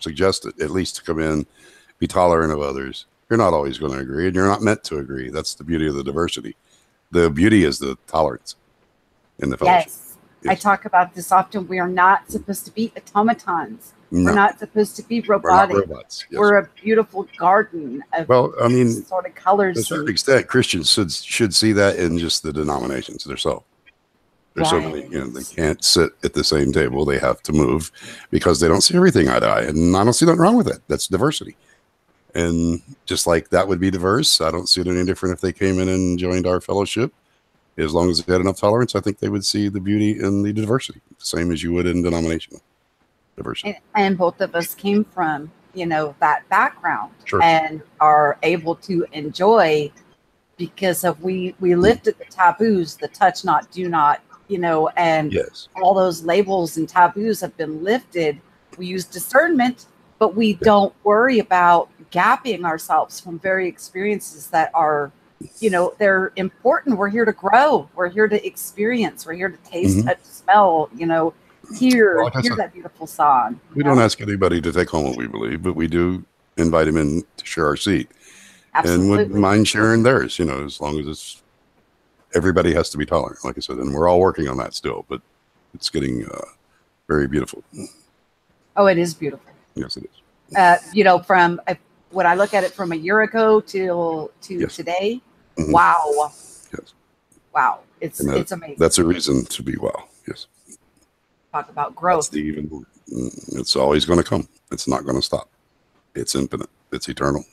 suggest it, at least to come in, be tolerant of others. You're not always going to agree, and you're not meant to agree. That's the beauty of the diversity. The beauty is the tolerance in the fellowship. Yes. I talk about this often. We are not supposed to be automatons. No. We're not supposed to be robotic. We're not robots. Yes. We're a beautiful garden of sort of colors. To a certain extent, Christians should see that in just the denominations themselves. There's so many, they can't sit at the same table. They have to move because they don't see everything eye to eye. And I don't see nothing wrong with it. That's diversity. And just like that would be diverse, I don't see it any different if they came in and joined our fellowship. As long as they had enough tolerance, I think they would see the beauty in the diversity, the same as you would in denominational diversity. And both of us came from, that background, sure, and are able to enjoy, because of we lifted the taboos, the touch not, do not, and yes, all those labels and taboos have been lifted. We use discernment, but we don't worry about gapping ourselves from very experiences that are, they're important. We're here to grow. We're here to experience. We're here to taste, touch, smell, hear that beautiful song. We don't ask anybody to take home what we believe, but we do invite them in to share our seat. Absolutely. And would mind sharing theirs, as long as it's, everybody has to be tolerant, like I said, and we're all working on that still, but it's getting very beautiful. Oh, it is beautiful. Yes, it is. From when I look at it from a year ago to today, wow. Yes. Wow. It's amazing. That's a reason to be wow. Yes. Talk about growth. It's always going to come. It's not going to stop. It's infinite. It's eternal.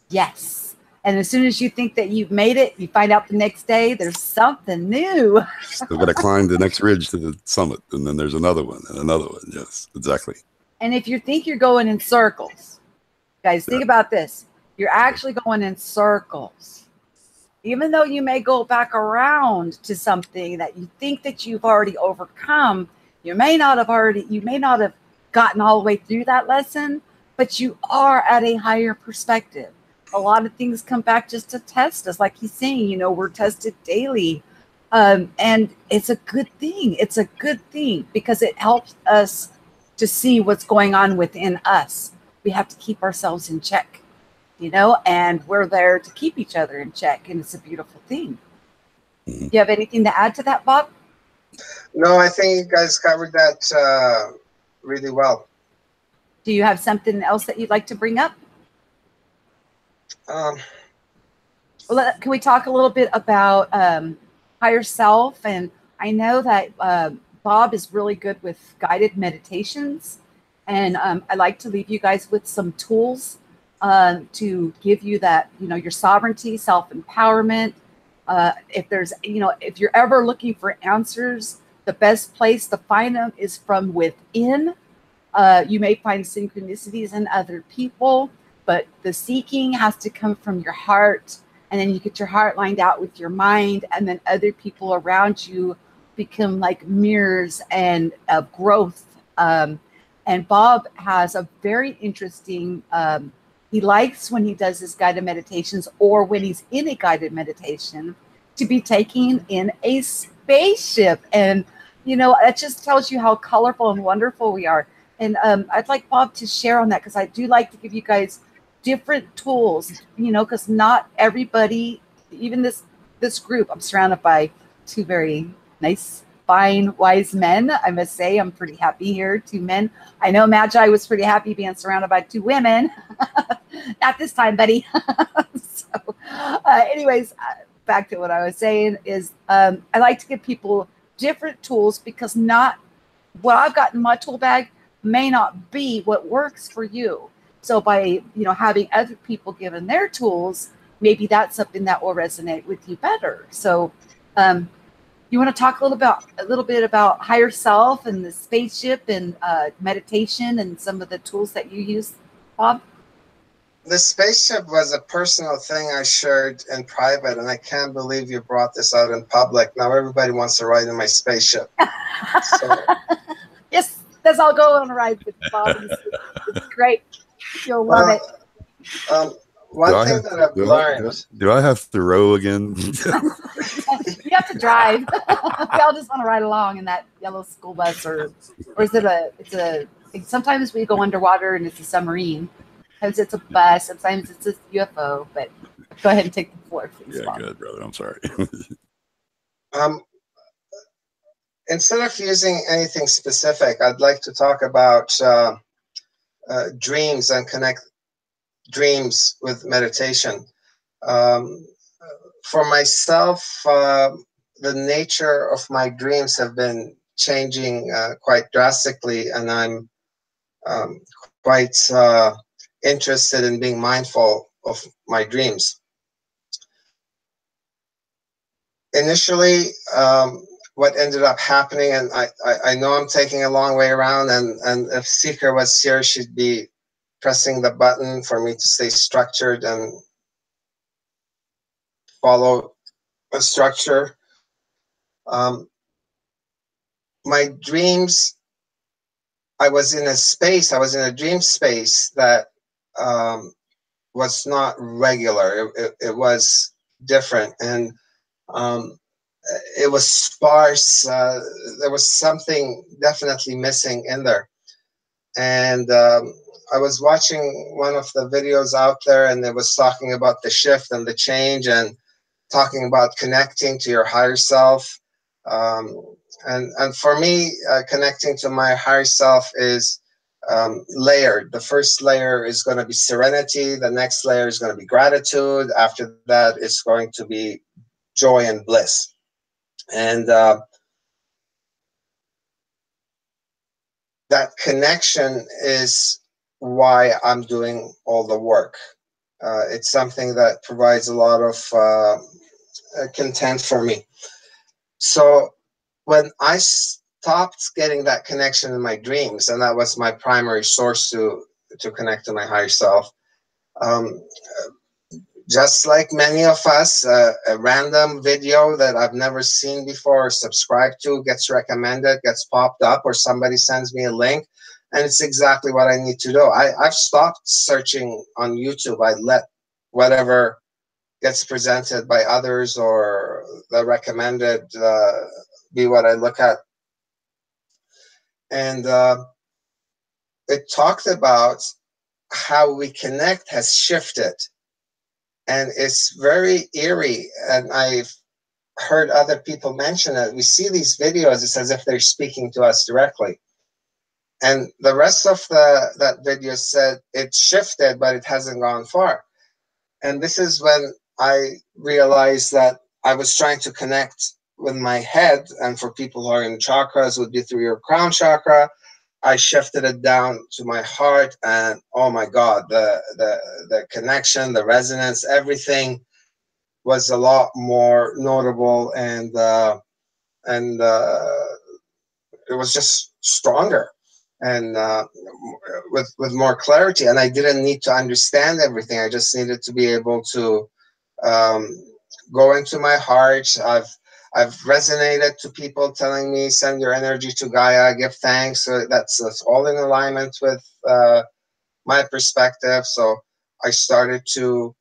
Yes. And as soon as you think that you've made it, you find out the next day there's something new. Still got to climb the next ridge to the summit, and then there's another one and another one. Yes, exactly. And if you think you're going in circles, guys, think about this. You're actually going in circles. Even though you may go back around to something that you think that you've already overcome, you may not have gotten all the way through that lesson, but you are at a higher perspective. A lot of things come back just to test us. Like he's saying, we're tested daily. And it's a good thing. It's a good thing because it helps us to see what's going on within us. We have to keep ourselves in check, and we're there to keep each other in check. And it's a beautiful thing. Do you have anything to add to that, Bob? No, I think you guys covered that really well. Do you have something else that you'd like to bring up? Well, can we talk a little bit about higher self? And I know that Bob is really good with guided meditations, and I like to leave you guys with some tools to give you that, your sovereignty, self-empowerment. If you're ever looking for answers, the best place to find them is from within. You may find synchronicities in other people, but the seeking has to come from your heart, and then you get your heart lined out with your mind, and then other people around you become like mirrors and of growth. And Bob has a very interesting, he likes when he does his guided meditations, or when he's in a guided meditation, to be taken in a spaceship. And, that just tells you how colorful and wonderful we are. And I'd like Bob to share on that, because I do like to give you guys different tools, because not everybody, even this group, I'm surrounded by two very nice, fine, wise men. I must say, I'm pretty happy here, 2 men. I know Magi was pretty happy being surrounded by 2 women. Not this time, buddy. So, anyways, back to what I was saying is I like to give people different tools, because not what I've got in my tool bag may not be what works for you. So by, having other people given their tools, maybe that's something that will resonate with you better. So, You want to talk a little bit about higher self and the spaceship and meditation and some of the tools that you use, Bob? The spaceship was a personal thing I shared in private, and I can't believe you brought this out in public. Now everybody wants to ride in my spaceship. So, yes, let's all go on a ride with Bob. It's great. You'll love it. One thing that I've learned. Do I have to row again? You have to drive. We all just want to ride along in that yellow school bus, or is it sometimes we go underwater and it's a submarine. Sometimes it's a bus, sometimes it's a UFO, but go ahead and take the floor, please. Yeah, Bob. good, brother. I'm sorry. Instead of using anything specific, I'd like to talk about dreams and connect dreams with meditation. For myself, the nature of my dreams have been changing quite drastically, and I'm quite interested in being mindful of my dreams. Initially, what ended up happening, and I know I'm taking a long way around, and if Seeker was here, she'd be pressing the button for me to stay structured and follow a structure. My dreams, I was in a dream space that was not regular. It was different, and it was sparse. There was something definitely missing in there. And I was watching one of the videos out there, and it was talking about the shift and the change, and talking about connecting to your higher self. And for me, connecting to my higher self is layered. The first layer is going to be serenity. The next layer is going to be gratitude. After that, it's going to be joy and bliss. And that connection is why I'm doing all the work. It's something that provides a lot of content for me. So when I stopped getting that connection in my dreams, and that was my primary source to connect to my higher self, just like many of us, a random video that I've never seen before or subscribed to gets recommended, gets popped up, or somebody sends me a link, and it's exactly what I need to do. I've stopped searching on YouTube. I let whatever gets presented by others or the recommended be what I look at. And it talked about how we connect has shifted. And it's very eerie, and I've heard other people mention it. We see these videos, it's as if they're speaking to us directly. And the rest of that video said it shifted, but it hasn't gone far. And this is when I realized that I was trying to connect with my head, and for people who are in chakras, would be through your crown chakra. I shifted it down to my heart, and oh my God, the connection, the resonance, everything was a lot more notable, and it was just stronger and with more clarity. And I didn't need to understand everything. I just needed to be able to go into my heart. I've resonated to people telling me, send your energy to Gaia, give thanks. So that's all in alignment with my perspective. So I started to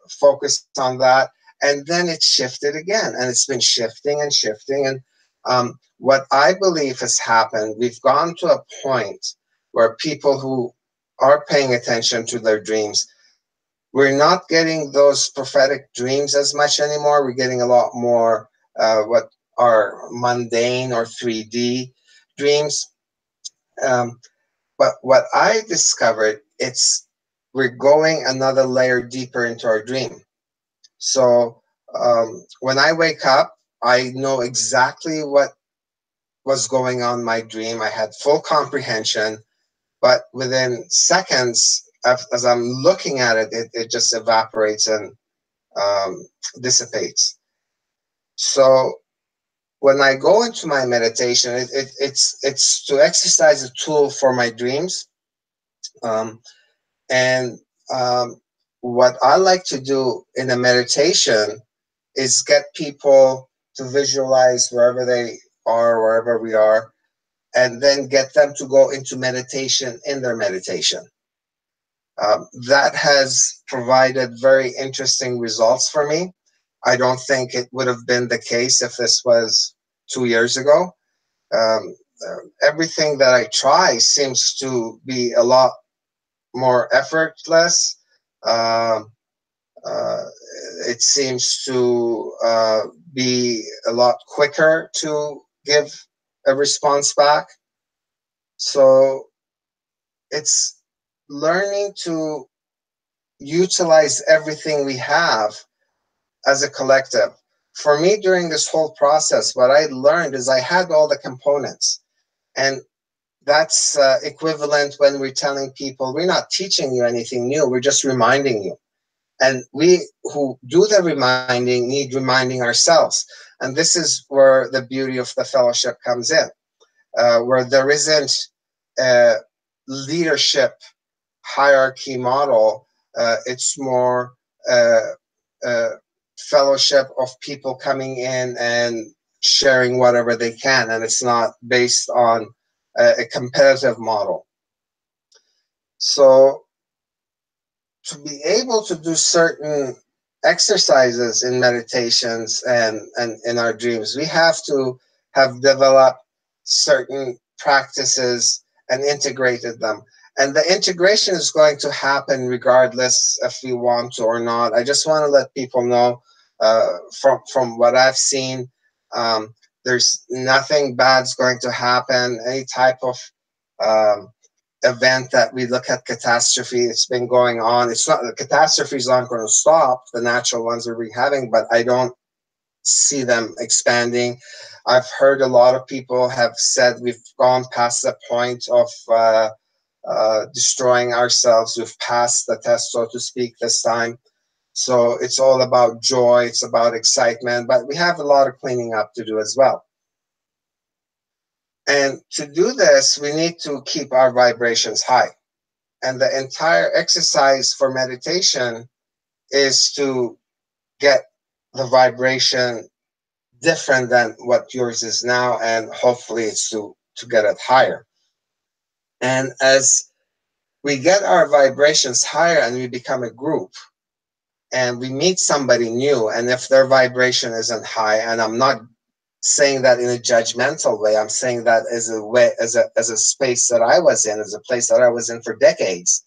focus on that. And then it shifted again. And it's been shifting and shifting. And what I believe has happened, we've gone to a point where people who are paying attention to their dreams, we're not getting those prophetic dreams as much anymore. We're getting a lot more what are mundane or 3D dreams. But what I discovered, we're going another layer deeper into our dream. So when I wake up, I know exactly what was going on in my dream. I had full comprehension, but within seconds, as I'm looking at it, it just evaporates and dissipates. So when I go into my meditation, it's to exercise a tool for my dreams. And what I like to do in a meditation is get people to visualize wherever they are, wherever we are, and then get them to go into meditation in their meditation. That has provided very interesting results for me. I don't think it would have been the case if this was 2 years ago. Everything that I try seems to be a lot more effortless. Uh, it seems to be a lot quicker to give a response back. So it's learning to utilize everything we have as a collective. For me, during this whole process, what I learned is I had all the components. And that's equivalent when we're telling people, we're not teaching you anything new, we're just reminding you. And we who do the reminding need reminding ourselves. And this is where the beauty of the fellowship comes in, where there isn't a leadership hierarchy model. It's more a fellowship of people coming in and sharing whatever they can. And it's not based on a competitive model. So to be able to do certain exercises in meditations and in our dreams, we have to have developed certain practices and integrated them. And the integration is going to happen regardless if we want to or not. I just want to let people know from what I've seen, there's nothing bad's going to happen. Any type of event that we look at catastrophe, it's been going on. It's not, the catastrophes aren't going to stop, the natural ones that we're having, but I don't see them expanding. I've heard a lot of people have said we've gone past the point of destroying ourselves. We've passed the test, so to speak, this time. So it's all about joy, it's about excitement, but we have a lot of cleaning up to do as well. And to do this, we need to keep our vibrations high. And the entire exercise for meditation is to get the vibration different than what yours is now, and hopefully it's to get it higher. And as we get our vibrations higher and we become a group and we meet somebody new, and if their vibration isn't high, and I'm not saying that in a judgmental way, I'm saying that as a way, as a space that I was in, as a place that I was in for decades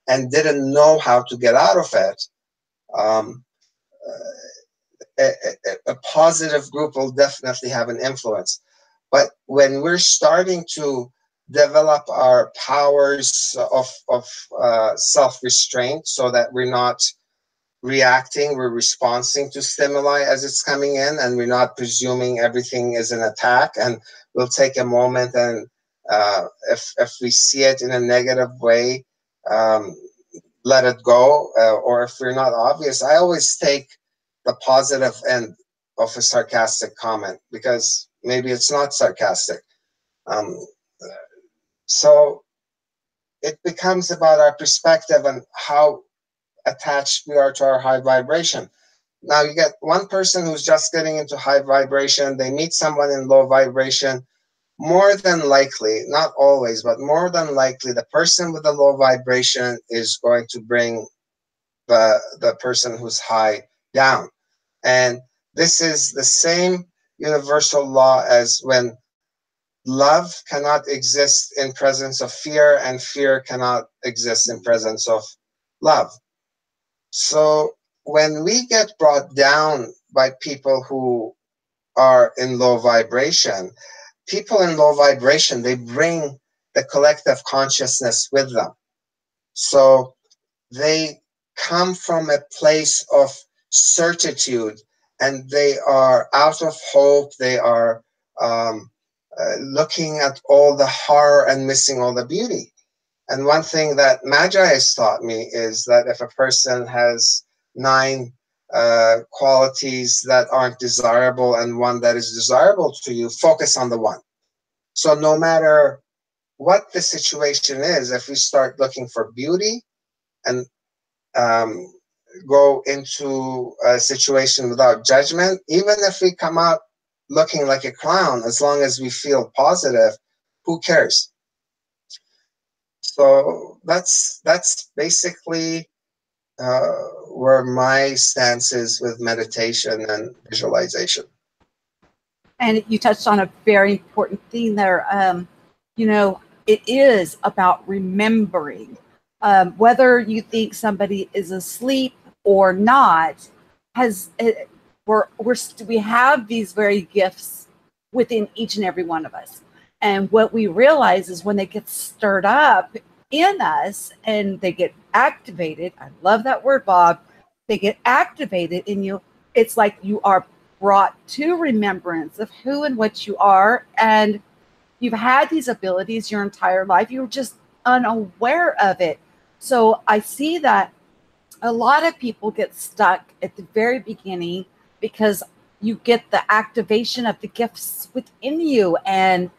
and didn't know how to get out of it. A positive group will definitely have an influence. But when we're starting to develop our powers of self-restraint so that we're not reacting, we're responding to stimuli as it's coming in, and we're not presuming everything is an attack, and we'll take a moment, and if we see it in a negative way, let it go, or if we're not obvious, I always take the positive end of a sarcastic comment because maybe it's not sarcastic. So it becomes about our perspective and how attached we are to our high vibration. Now you get one person who's just getting into high vibration, they meet someone in low vibration, more than likely, not always, but more than likely, the person with the low vibration is going to bring the person who's high down. And this is the same universal law as when love cannot exist in presence of fear and fear cannot exist in presence of love. So when we get brought down by people who are in low vibration, people in low vibration, they bring the collective consciousness with them. So they come from a place of certitude and they are out of hope. They are looking at all the horror and missing all the beauty. And one thing that Magi has taught me is that if a person has 9 qualities that aren't desirable and one that is desirable to you, focus on the one. So no matter what the situation is, if we start looking for beauty and go into a situation without judgment, even if we come out looking like a clown, as long as we feel positive, who cares? So that's basically where my stance is with meditation and visualization. And you touched on a very important thing there. You know, it is about remembering. Whether you think somebody is asleep or not, we have these very gifts within each and every one of us. And what we realize is when they get stirred up in us and they get activated, I love that word, Bob, they get activated in you. It's like you are brought to remembrance of who and what you are. And you've had these abilities your entire life. You were just unaware of it. So I see that a lot of people get stuck at the very beginning because you get the activation of the gifts within you, and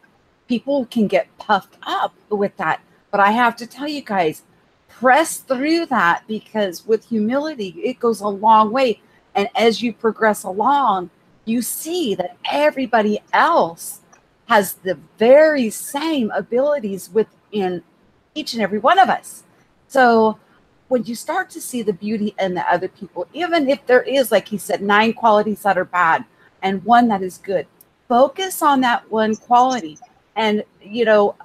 people can get puffed up with that. But I have to tell you guys, press through that, because with humility, it goes a long way. And as you progress along, you see that everybody else has the very same abilities within each and every one of us. So when you start to see the beauty in the other people, even if there is, like he said, 9 qualities that are bad and 1 that is good, focus on that one quality. And, you know,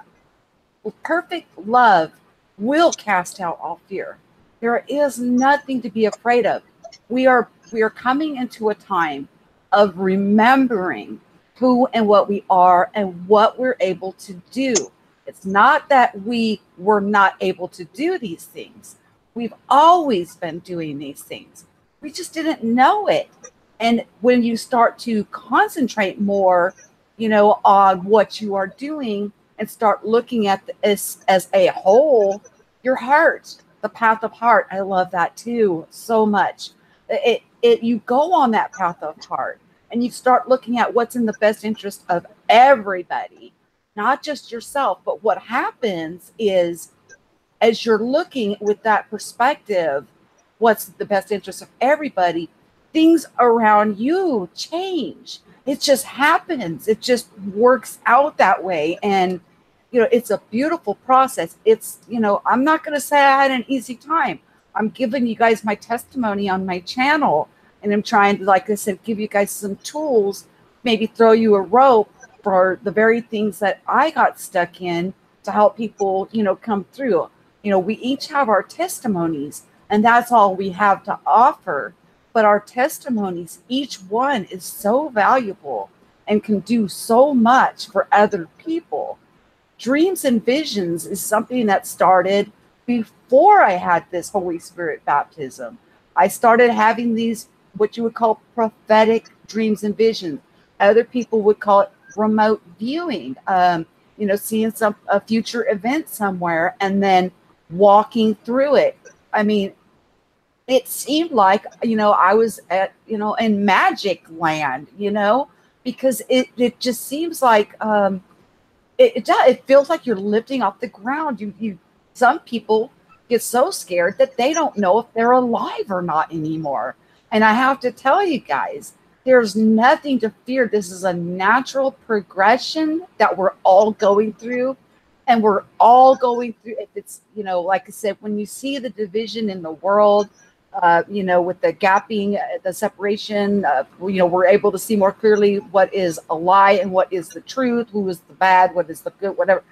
perfect love will cast out all fear. There is nothing to be afraid of. We are coming into a time of remembering who and what we are and what we're able to do. It's not that we were not able to do these things. We've always been doing these things. We just didn't know it. And when you start to concentrate more, you know, on what you are doing and start looking at this as a whole, your heart, the path of heart, I love that too so much. You go on that path of heart and you start looking at what's in the best interest of everybody, not just yourself. But what happens is, as you're looking with that perspective, what's the best interest of everybody, things around you change. It just happens. It just works out that way. And, you know, it's a beautiful process. It's, you know, I'm not going to say I had an easy time. I'm giving you guys my testimony on my channel, and I'm trying to, like I said, give you guys some tools, maybe throw you a rope for the very things that I got stuck in to help people, you know, come through. You know, we each have our testimonies, and that's all we have to offer. But our testimonies, each one is so valuable and can do so much for other people. Dreams and visions is something that started before I had this Holy Spirit baptism. I started having these, what you would call prophetic dreams and visions. Other people would call it remote viewing, you know, seeing a future event somewhere and then walking through it. I mean, it seemed like, you know, I was at, you know, in magic land, you know, because it just seems like it feels like you're lifting off the ground. Some people get so scared that they don't know if they're alive or not anymore. And I have to tell you guys, there's nothing to fear. This is a natural progression that we're all going through. And we're all going through, if it's, you know, like I said, when you see the division in the world, you know, with the gapping, the separation, you know, we're able to see more clearly what is a lie and what is the truth, who is the bad, what is the good, whatever.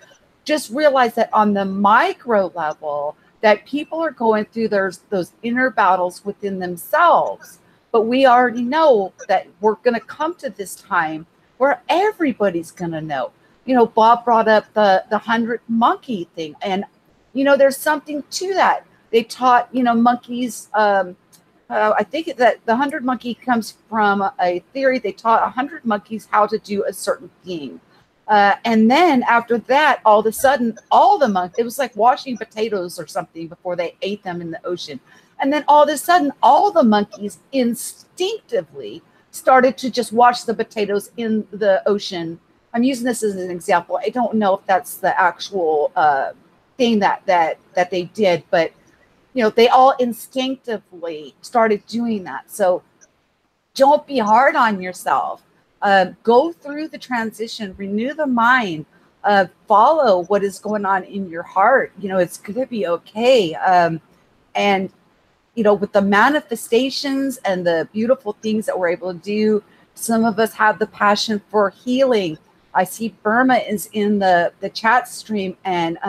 Just realize that on the micro level, that people are going through those inner battles within themselves. But we already know that we're going to come to this time where everybody's going to know. You know, Bob brought up the 100 monkey thing. And, you know, there's something to that. They taught, you know, monkeys, I think that the 100 monkey comes from a theory. They taught 100 monkeys how to do a certain thing. And then after that, all of a sudden, all the monkeys, it was like washing potatoes or something before they ate them in the ocean. And then all of a sudden, all the monkeys instinctively started to just watch the potatoes in the ocean. I'm using this as an example. I don't know if that's the actual thing that they did, but they all instinctively started doing that. So don't be hard on yourself. Go through the transition, renew the mind, follow what is going on in your heart. It's going to be okay. And with the manifestations and the beautiful things that we're able to do, some of us have the passion for healing. I see Burma is in the chat stream, and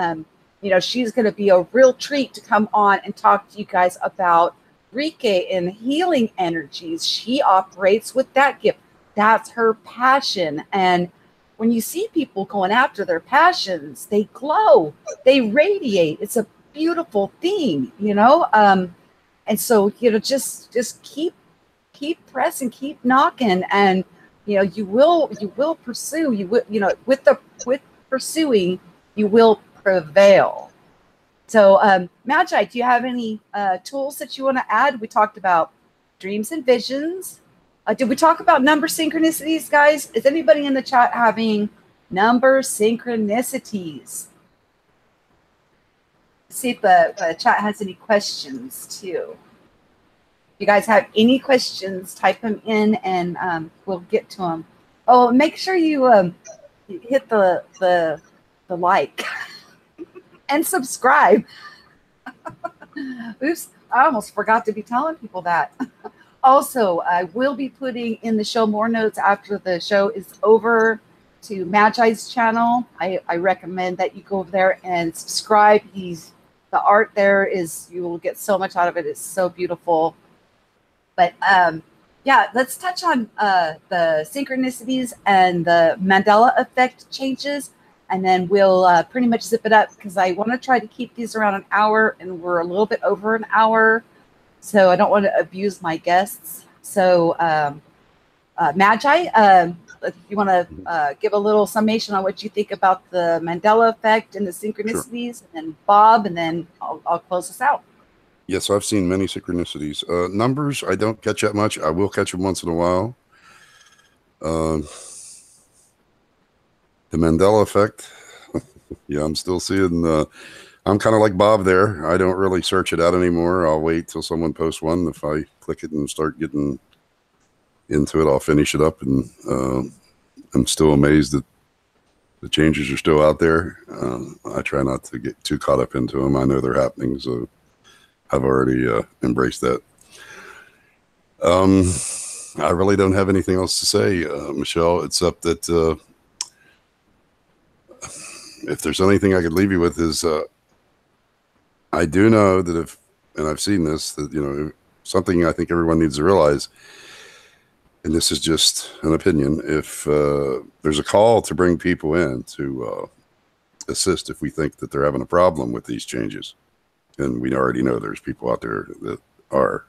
she's going to be a real treat to come on and talk to you guys about Reiki and healing energies. She operates with that gift. That's her passion. And when you see people going after their passions, they glow, they radiate. It's a beautiful thing, and so just keep pressing, keep knocking, and you will pursue. You will, with pursuing, you will prevail. So, Magi, do you have any tools that you want to add? We talked about dreams and visions. Did we talk about number synchronicities, guys? Is anybody in the chat having number synchronicities? See if the chat has any questions too. If you guys have any questions, type them in, and we'll get to them. Oh, make sure you hit the like and subscribe. Oops, I almost forgot to be telling people that. Also, I will be putting in the show more notes after the show is over to Magi's channel. I recommend that you go over there and subscribe. The art there is, you will get so much out of it. It's so beautiful. But yeah, let's touch on the synchronicities and the Mandela Effect changes, and then we'll pretty much zip it up, because I want to try to keep these around an hour, and we're a little bit over an hour, so I don't want to abuse my guests. So Magi, if you want to give a little summation on what you think about the Mandela Effect and the synchronicities, sure. And then Bob, and then I'll close this out. Yes, I've seen many synchronicities. Numbers, I don't catch that much. I will catch them once in a while. The Mandela Effect, yeah, I'm still seeing. I'm kind of like Bob there. I don't really search it out anymore. I'll wait till someone posts one. If I click it and start getting into it, I'll finish it up. And I'm still amazed that the changes are still out there. I try not to get too caught up into them. I know they're happening, so I've already embraced that. I really don't have anything else to say, Michele, except that if there's anything I could leave you with is I do know that and I've seen this, that, something I think everyone needs to realize, and this is just an opinion, if there's a call to bring people in to assist if we think that they're having a problem with these changes, and we already know there's people out there that are,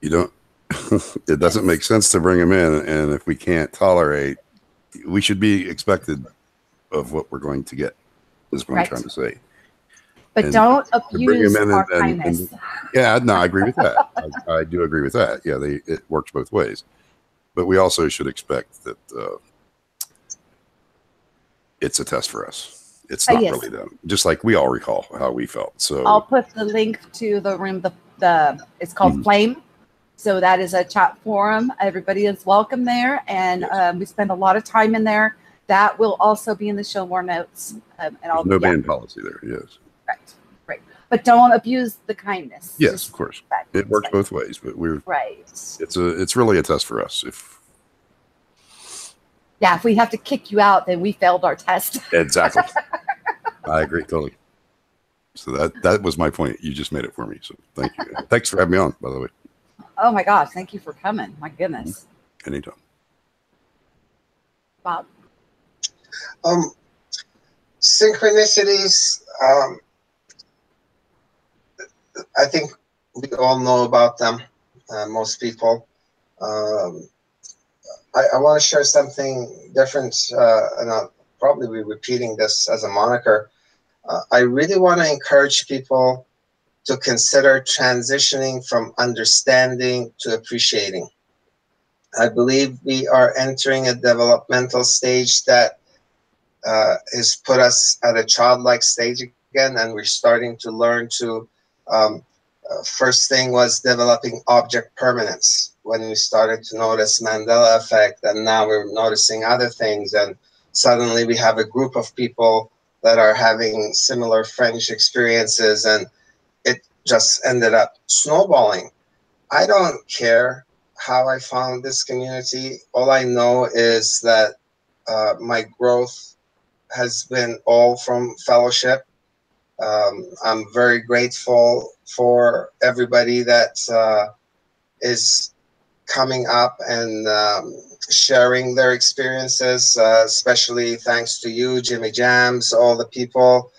it doesn't make sense to bring them in, and if we can't tolerate, we should be expected of what we're going to get, is what I'm trying to say. But don't abuse our kindness. Yeah, no, I agree with that. I do agree with that. Yeah, it works both ways. But we also should expect that it's a test for us. It's not really them. Just like we all recall how we felt. So I'll put the link to the room. It's called Flame. So that is a chat forum. Everybody is welcome there, and we spend a lot of time in there. That will also be in the show more notes. And I'll no ban policy there. Yes. Right. But don't abuse the kindness. Yes, just of course. It works both ways, but we're right. It's really a test for us. If we have to kick you out, then we failed our test. Exactly. I agree totally. So that was my point. You just made it for me. So thank you. Thanks for having me on, by the way. Oh my gosh, thank you for coming. My goodness. Anytime. Bob. Synchronicities. I think we all know about them. Most people. I want to share something different, and I'll probably be repeating this as a moniker. I really want to encourage people to consider transitioning from understanding to appreciating. I believe we are entering a developmental stage that has put us at a childlike stage again, and we're starting to learn to first thing was developing object permanence when we started to notice Mandela Effect, and now we're noticing other things, and suddenly we have a group of people that are having similar French experiences, and it just ended up snowballing. I don't care how I found this community. All I know is that my growth has been all from fellowship. I'm very grateful for everybody that is coming up and sharing their experiences, especially thanks to you, Jimmy Jams, all the people.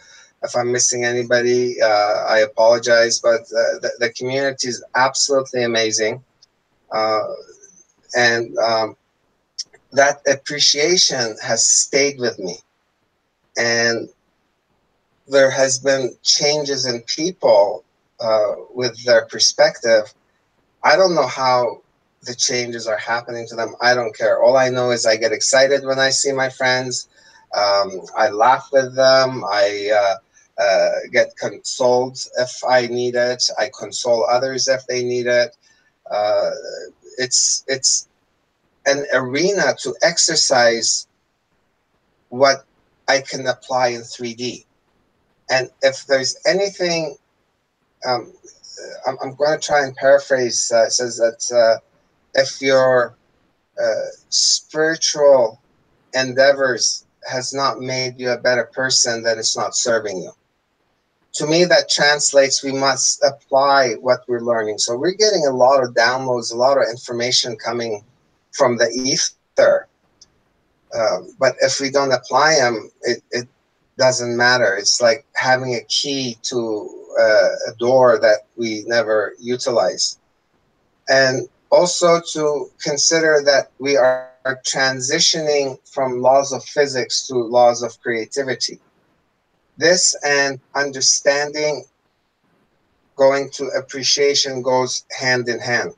If I'm missing anybody, I apologize, but the community is absolutely amazing. And that appreciation has stayed with me. And there has been changes in people with their perspective. I don't know how the changes are happening to them. I don't care. All I know is I get excited when I see my friends. I laugh with them. I get consoled if I need it. I console others if they need it. It's an arena to exercise what I can apply in 3D. And if there's anything, I'm going to try and paraphrase. It says that if your spiritual endeavors has not made you a better person, then it's not serving you. To me, that translates we must apply what we're learning. So we're getting a lot of downloads, a lot of information coming from the ether. But if we don't apply them, it doesn't matter. It's like having a key to a door that we never utilize. And also to consider that we are transitioning from laws of physics to laws of creativity. This and understanding going to appreciation goes hand in hand.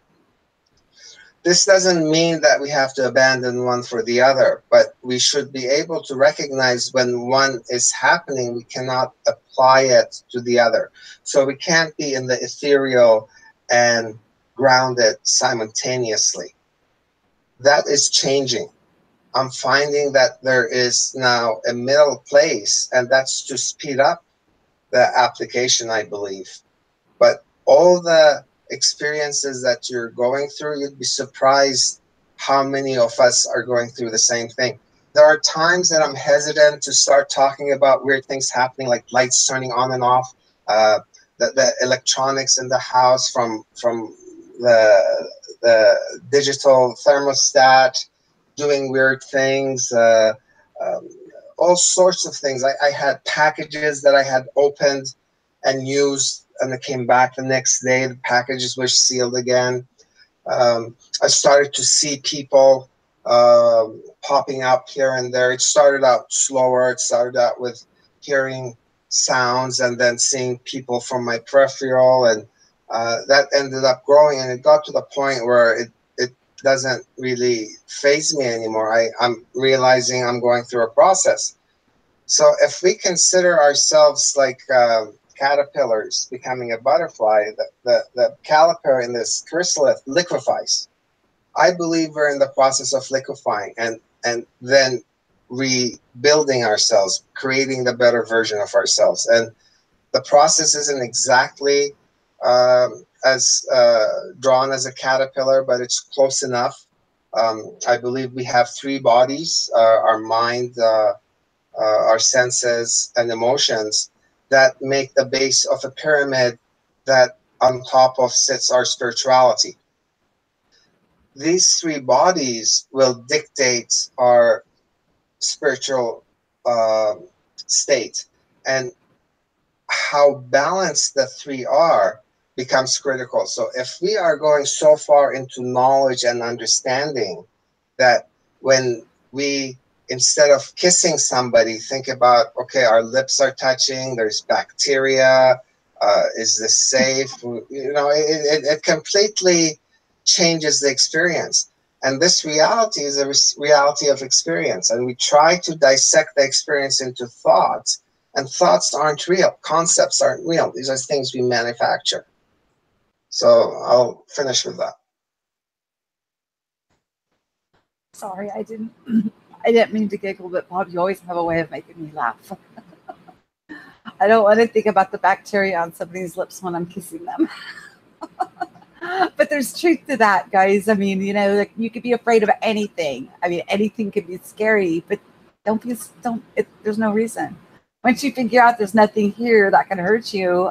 This doesn't mean that we have to abandon one for the other, but we should be able to recognize when one is happening, we cannot apply it to the other. So we can't be in the ethereal and grounded simultaneously. That is changing. I'm finding that there is now a middle place, and that's to speed up the application, I believe. But all the experiences that you're going through, you'd be surprised how many of us are going through the same thing. There are times that I'm hesitant to start talking about weird things happening, like lights turning on and off, the electronics in the house from the digital thermostat doing weird things, all sorts of things. I had packages that I had opened and used, and it came back the next day. The packages were sealed again. I started to see people popping up here and there. It started out slower. It started out with hearing sounds and then seeing people from my peripheral, and that ended up growing, and it got to the point where it doesn't really faze me anymore. I'm realizing I'm going through a process. So if we consider ourselves like caterpillars becoming a butterfly, the caliper in this chrysalis liquefies. I believe we're in the process of liquefying and then rebuilding ourselves, creating the better version of ourselves. And the process isn't exactly as drawn as a caterpillar, but it's close enough. I believe we have three bodies, our mind, our senses, and emotions that make the base of a pyramid that on top of sits our spirituality. These three bodies will dictate our spiritual state, and how balanced the three are becomes critical. So if we are going so far into knowledge and understanding that when we, instead of kissing somebody, think about, okay, our lips are touching, there's bacteria, Is this safe? You know, it completely changes the experience. And this reality is a reality of experience. And we try to dissect the experience into thoughts, and thoughts aren't real. Concepts aren't real. These are things we manufacture. So I'll finish with that. Sorry, I didn't mean to giggle, but Bob, you always have a way of making me laugh. I don't want to think about the bacteria on somebody's lips when I'm kissing them. But there's truth to that, guys. I mean, you know, like, you could be afraid of anything. I mean, anything could be scary, but there's no reason. Once you figure out there's nothing here that can hurt you,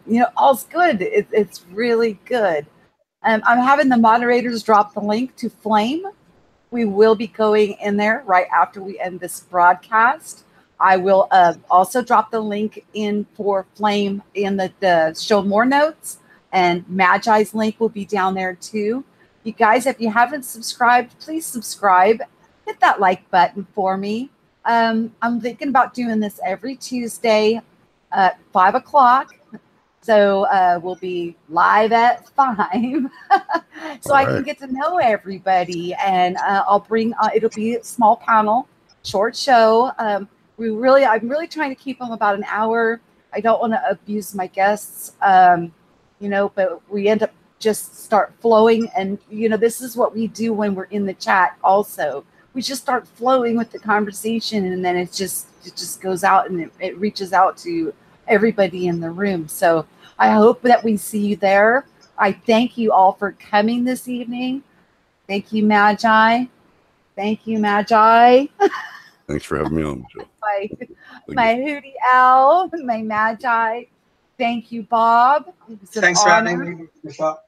you know, all's good. It's really good. I'm having the moderators drop the link to Flame. We will be going in there right after we end this broadcast. I will also drop the link in for Flame in the show more notes, and Magi's link will be down there too. You guys, if you haven't subscribed, please subscribe. Hit that like button for me. I'm thinking about doing this every Tuesday at 5 o'clock. So we'll be live at 5. So I can get to know everybody. And I'll bring, it'll be a small panel, short show. I'm really trying to keep them about an hour. I don't want to abuse my guests, you know, but we end up just start flowing. And, you know, this is what we do when we're in the chat also. We just start flowing with the conversation, and then it just goes out, and it reaches out to everybody in the room. So I hope that we see you there. I thank you all for coming this evening. Thank you, Magi. Thank you, Magi. Thanks for having me on, Michele. my Hootie Owl, my Magi. Thank you, Bob. Thanks for having me, Michele.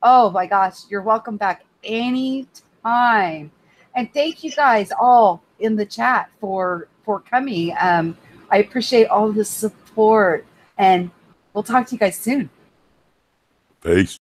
Oh my gosh, you're welcome back anytime. And thank you guys all in the chat for coming. I appreciate all the support, and we'll talk to you guys soon. Peace.